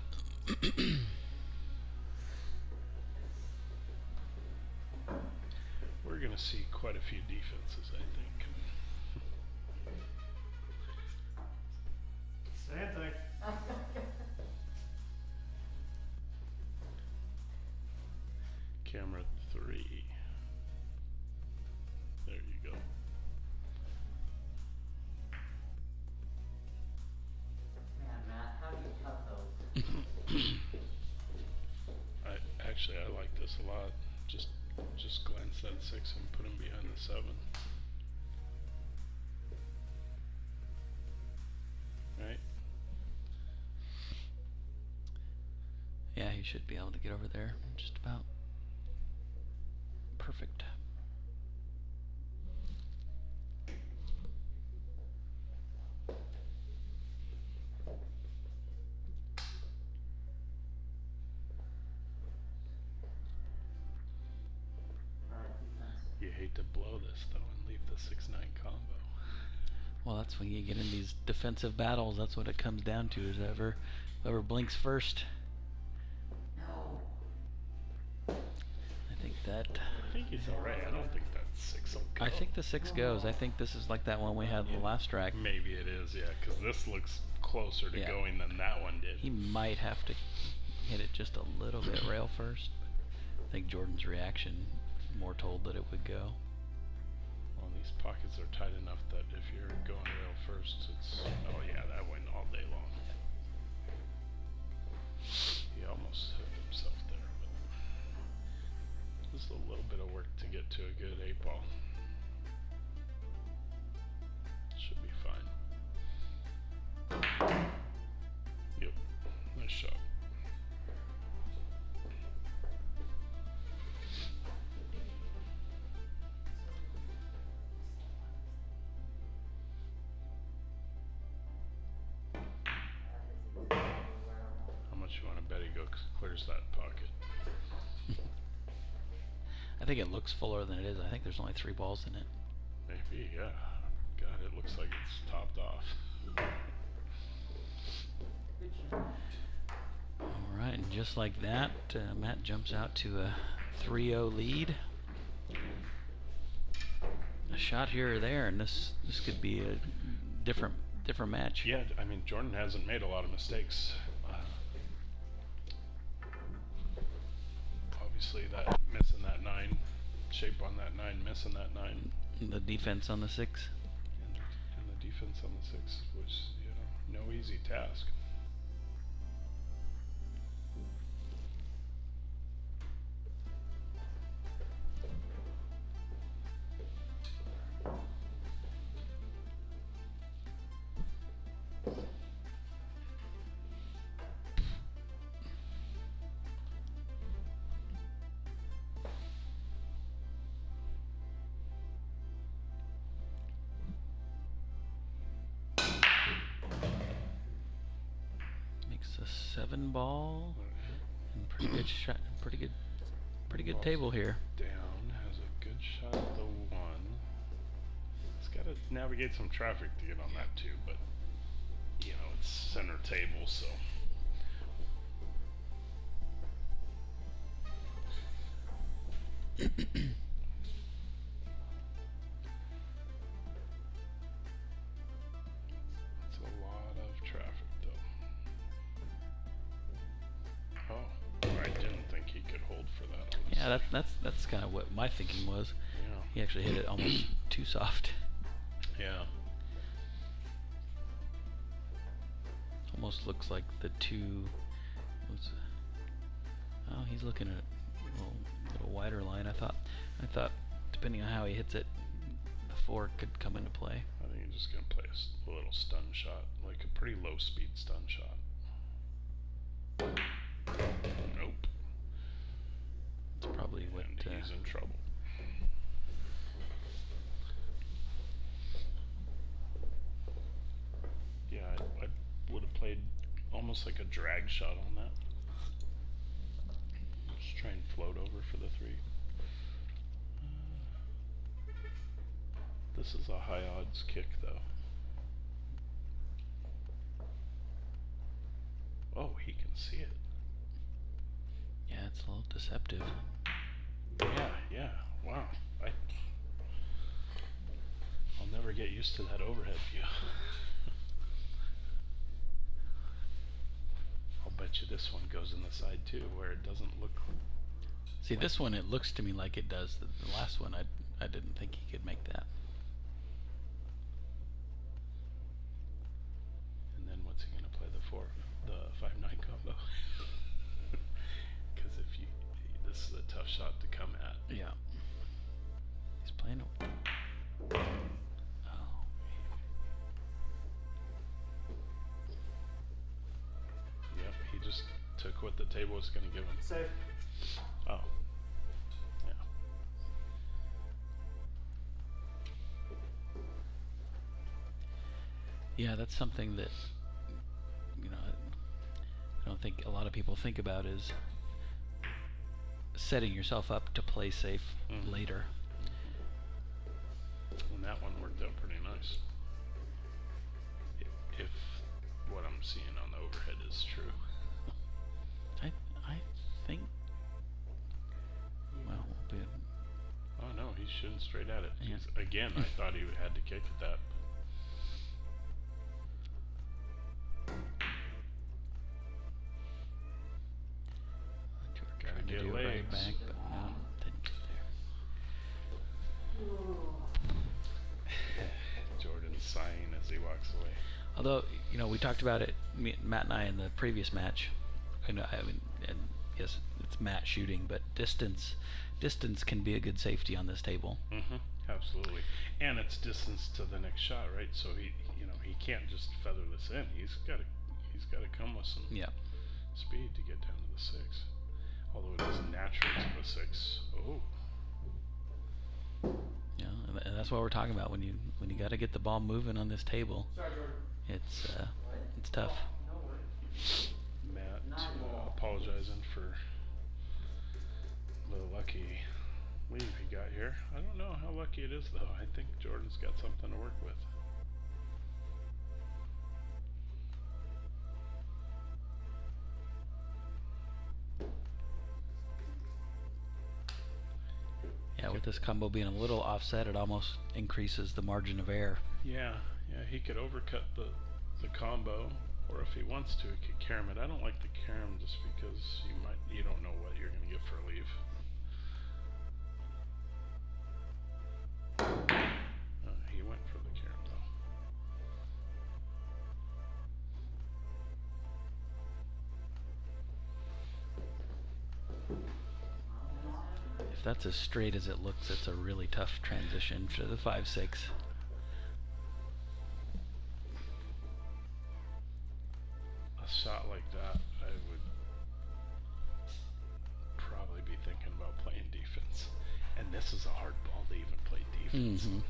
We're gonna see quite a few defenses, I think. Same thing. Camera 3. There you go. Man, Matt, how do you cut those? I like this a lot. Just glance that 6 and put him behind the 7. Right? yeah, he should be able to get over there just about. Perfect. Alright, defense. You hate to blow this though and leave the 6-9 combo. Well, that's when you get in these defensive battles. That's what it comes down to. Is whoever blinks first. No. I think that. I think he's alright. I don't think that 6 will go. I think the 6 goes. I think this is like that one we had the last track. Maybe it is, yeah, because this looks closer to Yeah. going than that one did. He might have to hit it just a little bit rail first. I think Jordan's reaction more told that it would go. Well, These pockets are tight enough that if you're going rail first, it's, oh yeah, that went all day long. He almost hooked himself there, but just a little bit of work to get to a good 8-ball. Should be fine. Yep, nice shot. How much you want to bet he clears that pocket? I think it looks fuller than it is. I think there's only 3 balls in it. Maybe, yeah. God, it looks like it's topped off. Good shot. All right, and just like that, Matt jumps out to a 3-0 lead. A shot here or there, and this could be a different match. Yeah, I mean, Jordan hasn't made a lot of mistakes. Obviously, that missing that 9, shape on that 9, missing that 9. The defense on the 6. And the defense on the 6 was, no easy task. Makes a 7 ball. And pretty good shot. Pretty good table here. Down, has a good shot at the 1. He's got to navigate some traffic to get on that too, but it's center table, so. That's a lot of traffic, though. Oh, I didn't think he could hold for that. Yeah, that's kind of what my thinking was. Yeah. He actually hit it almost too soft. Yeah. Almost looks like the 2. Oh, he's looking at a little wider line. I thought depending on how he hits it, the 4 could come into play. I think he's just gonna play a little stun shot, like a pretty low speed stun shot. Nope. It's probably what And he's in trouble. Yeah, I would have played almost like a drag shot on that. Just try and float over for the 3. This is a high odds kick, though. Oh, he can see it. Yeah, it's a little deceptive. Yeah, wow. I'll never get used to that overhead view. I'll bet you this one goes in the side too, where it doesn't look. See, this one, it looks to me like it does. The last one, I didn't think he could make that. And then what's he gonna play the 5-9 combo? Because this is a tough shot to come at. Yeah. He's playing it. Oh. Yep, he just took what the table was gonna give him. Safe. Oh. Yeah. Yeah, that's something that I don't think a lot of people think about, is setting yourself up to play safe later. And that one worked out pretty nice. If what I'm seeing on the overhead is true. I think. Well, Oh no, he's shooting straight at it. Yeah. Again, I thought he had to kick at that. trying to get do it right legs. back, but no, didn't get there. Although, you know, we talked about it, Matt and I, in the previous match. And yes, it's Matt shooting, but distance can be a good safety on this table. Mm-hmm. Absolutely. And it's distance to the next shot, right? So he can't just feather this in. He's got to come with some speed to get down to the 6. Although it is natural to the 6. Oh. Yeah, and that's what we're talking about when you got to get the ball moving on this table. Sorry, Jordan. It's tough. No worries. Matt apologizing for the lucky leave he got here. I don't know how lucky it is, though. I think Jordan's got something to work with. Yeah, with this combo being a little offset, it almost increases the margin of error. Yeah, he could overcut the combo, or if he wants to, he could carom it. I don't like the carom just because you don't know what you're gonna get for a leave. He went for the carom though. If that's as straight as it looks, it's a really tough transition to the 5-6. A shot like that, I would probably be thinking about playing defense. And this is a hard ball to even play defense. Mm-hmm.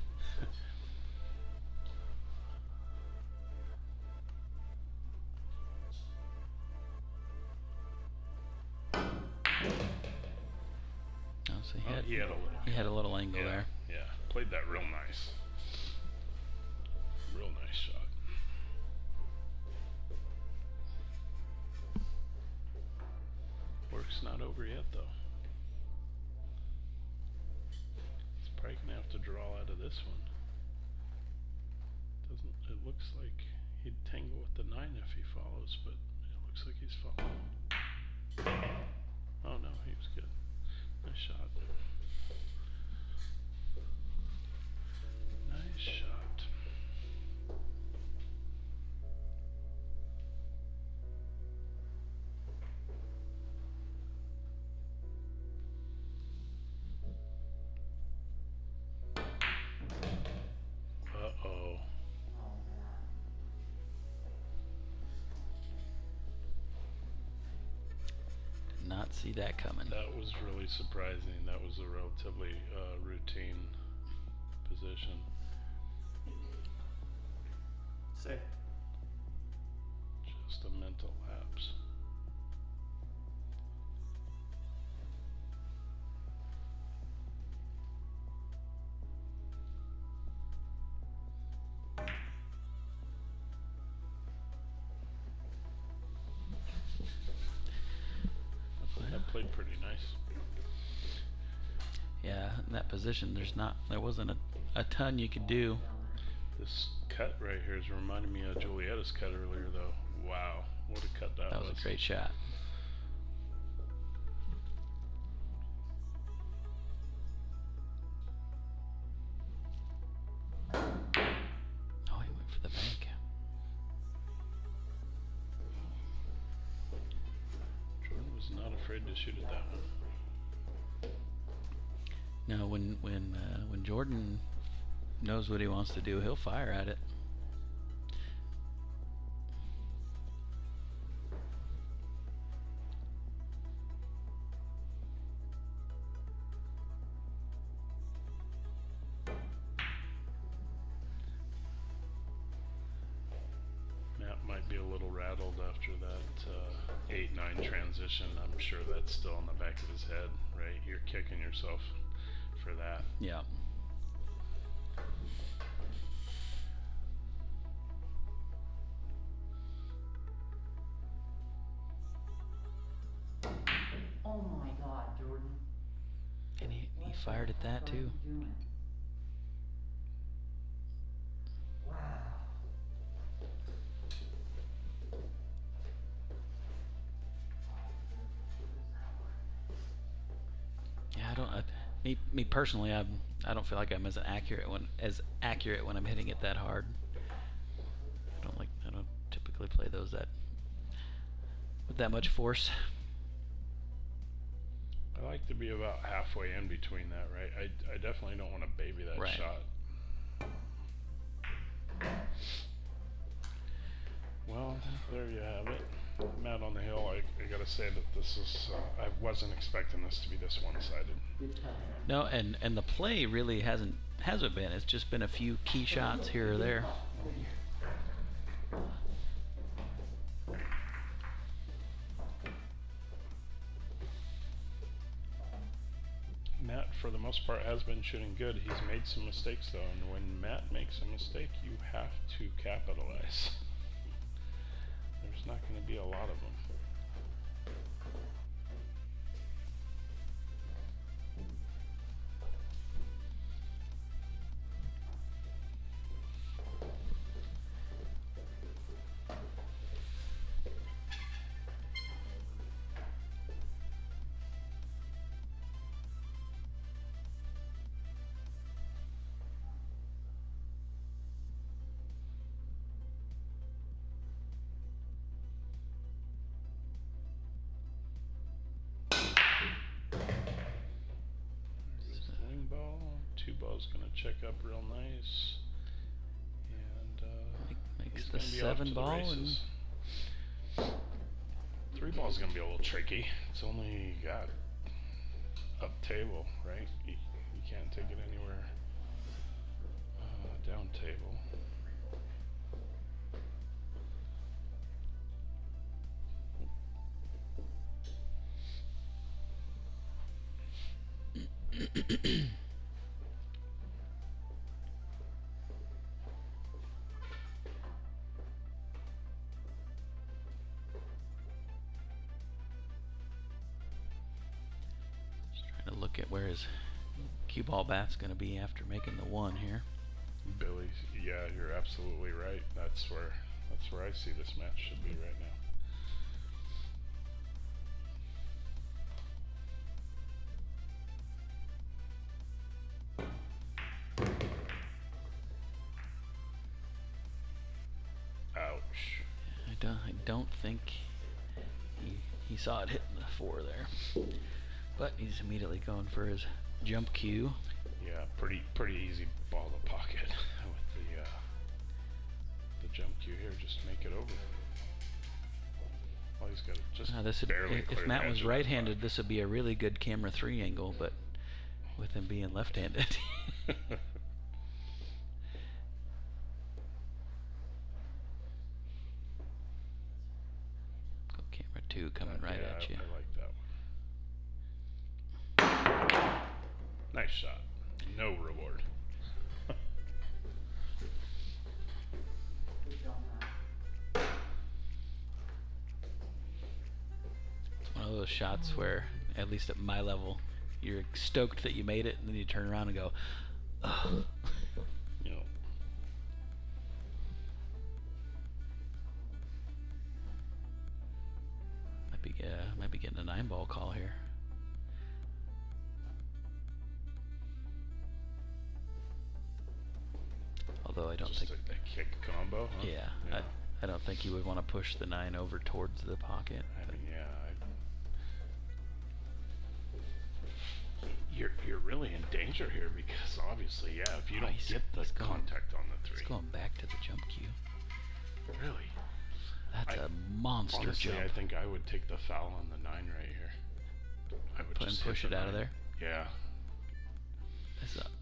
So he had a little angle there. Yeah, played that real nice. Real nice shot. Work's not over yet, though. He's probably gonna have to draw out of this one. It looks like he'd tangle with the 9 if he follows, but it looks like he's following. Oh no, he was good. Nice shot. Nice shot. Uh-oh. Oh, man. Did not see that coming. That was really surprising. That was a relatively routine position. Safe. Just a mental lapse. That played pretty nice. Yeah, in that position, there wasn't a ton you could do. This cut right here is reminding me of Julietta's cut earlier, though. Wow, what a cut that was. That was a great shot. Oh, he went for the bank. Jordan was not afraid to shoot at that one. No, when Jordan knows what he wants to do, he'll fire at it. Matt might be a little rattled after that 8-9 transition. I'm sure that's still in the back of his head, right? You're kicking yourself for that. Yeah. Oh my God, Jordan. And he fired at that too. What are you doing? Wow. Yeah, me personally, I don't feel like I'm as accurate when I'm hitting it that hard. I exactly play those that with that much force. I like to be about halfway in between that, right? I definitely don't want to baby that Right. shot. Well, there you have it. Matt on the Hill, I gotta say that this is, I wasn't expecting this to be this one-sided. No, and the play really hasn't been. It's just been a few key shots here or there. Matt, for the most part, has been shooting good. He's made some mistakes, though, and when Matt makes a mistake, you have to capitalize. There's not going to be a lot of them. Two ball's gonna check up real nice, and Makes the 7 ball, and three ball's gonna be a little tricky. It's only got up table, right? You can't take it anywhere down table. trying to look at where his cue ball bat's going to be after making the 1 here. Billy, yeah, you're absolutely right. That's where I see this match should be right now. Ouch. I don't think he saw it hitting the 4 there, but he's immediately going for his jump cue. Yeah, pretty easy ball to pocket with the jump cue here. Just make it over. Well, he's got to just barely clear if the Matt edge was of that right-handed, puck. this would be a really good camera 3 angle, but with him being left-handed. Camera 2 coming right Yeah, at you. I like that one. Nice shot. No reward. It's one of those shots where, at least at my level, you're stoked that you made it, and then you turn around and go, ugh. You know. Might be getting a 9-ball call here. Although I don't Just think a kick combo, huh? Yeah. I don't think you would want to push the 9 over towards the pocket. I mean, yeah. You're really in danger here because obviously, yeah, if you don't get the contact on the 3. He's going back to the jump cue. Really? That's a monster honestly, jump. I think I would take the foul on the 9 right here. I would Put just and push hit it the out of 9. there. Yeah.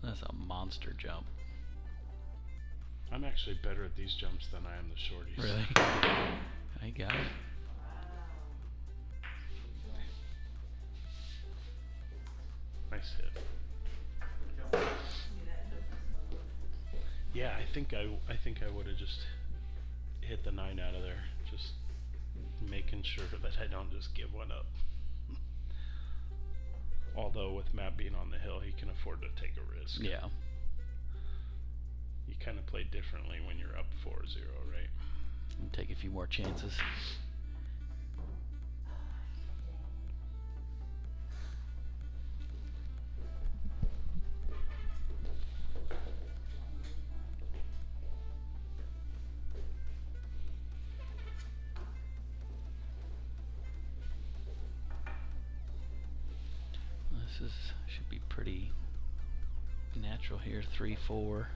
That's a monster jump. I'm actually better at these jumps than I am the shorties. Really? I got it. Nice hit. Yeah, I think I would have just hit the 9 out of there, just making sure that I don't just give one up. Although with Matt being on the hill, he can afford to take a risk. Yeah. You kind of play differently when you're up 4-0, right? And take a few more chances. This should be pretty natural here. 3-4.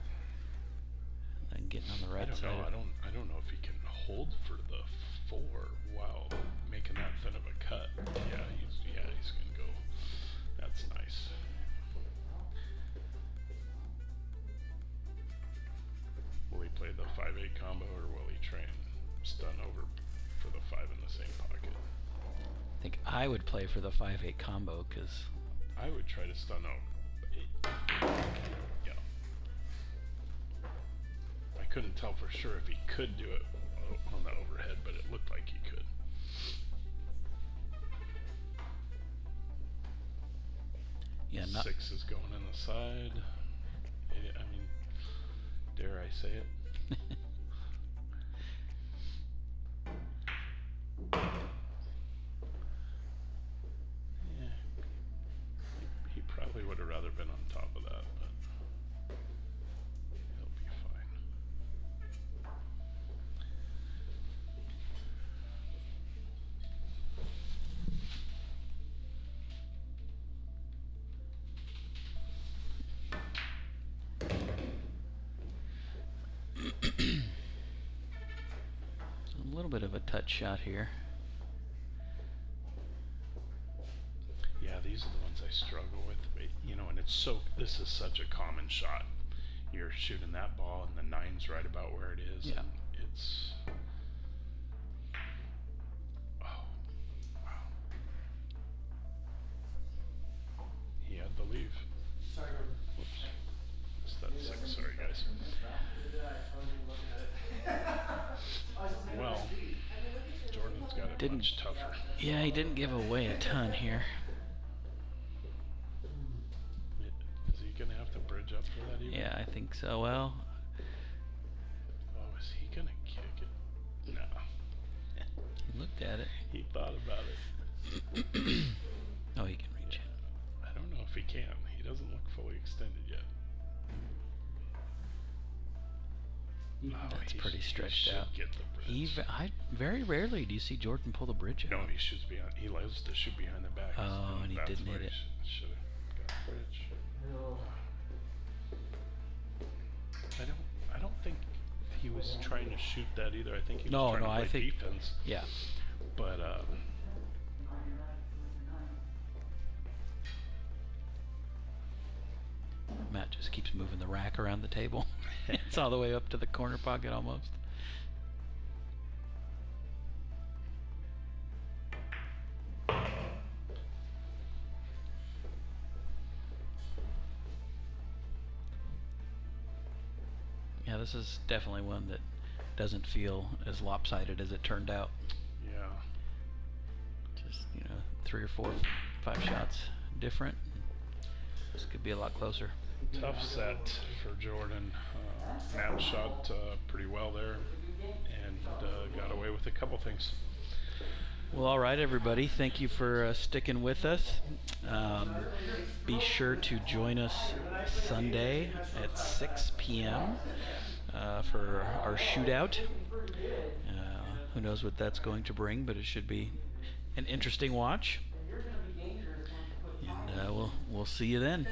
And getting on the right side. I don't know if he can hold for the 4 while making that thin of a cut. Yeah, he's gonna go. That's nice. Will he play the 5-8 combo, or will he try and stun over for the 5 in the same pocket? I think I would play for the 5-8 combo, because I would try to stun over. Yeah. I couldn't tell for sure if he could do it on the overhead, but it looked like he could. yeah, 6 is going in the side. I mean, dare I say it? Yeah. He probably would have rather been on top of that, but he'll be fine. a little bit of a touch shot here. Yeah, these are the ones I struggle with. You know, and this is such a common shot. You're shooting that ball and the 9's right about where it is. Yeah. And it's, oh, wow. He had the leave. Sorry, Whoops. Missed that 6. Sorry, guys. Well, Jordan's got it Didn't- much tougher. Yeah, he didn't give away a ton here. Is he going to have to bridge up for that even? Yeah, I think so. Well, Oh, is he going to kick it? No. he looked at it. He thought about it. Oh, he can reach it. I don't know if he can. He doesn't look fully extended yet. Oh, That's pretty stretched should out. Get the bridge. Very rarely do you see Jordan pull the bridge out. No, he shoots behind. He loves to shoot behind the back. Oh, and he that's didn't where hit it. Should have got the bridge. I don't think he was trying to shoot that either. I think he was trying to I play think defense. Yeah. But Matt just keeps moving the rack around the table. It's all the way up to the corner pocket almost. Yeah, this is definitely one that doesn't feel as lopsided as it turned out. yeah. Just, 3 or 4, 5 shots different. This could be a lot closer. Tough set for Jordan. Matt shot pretty well there and got away with a couple things. Well, all right, everybody. Thank you for sticking with us. Be sure to join us Sunday at 6 p.m. For our shootout. Who knows what that's going to bring, but it should be an interesting watch. And we'll see you then.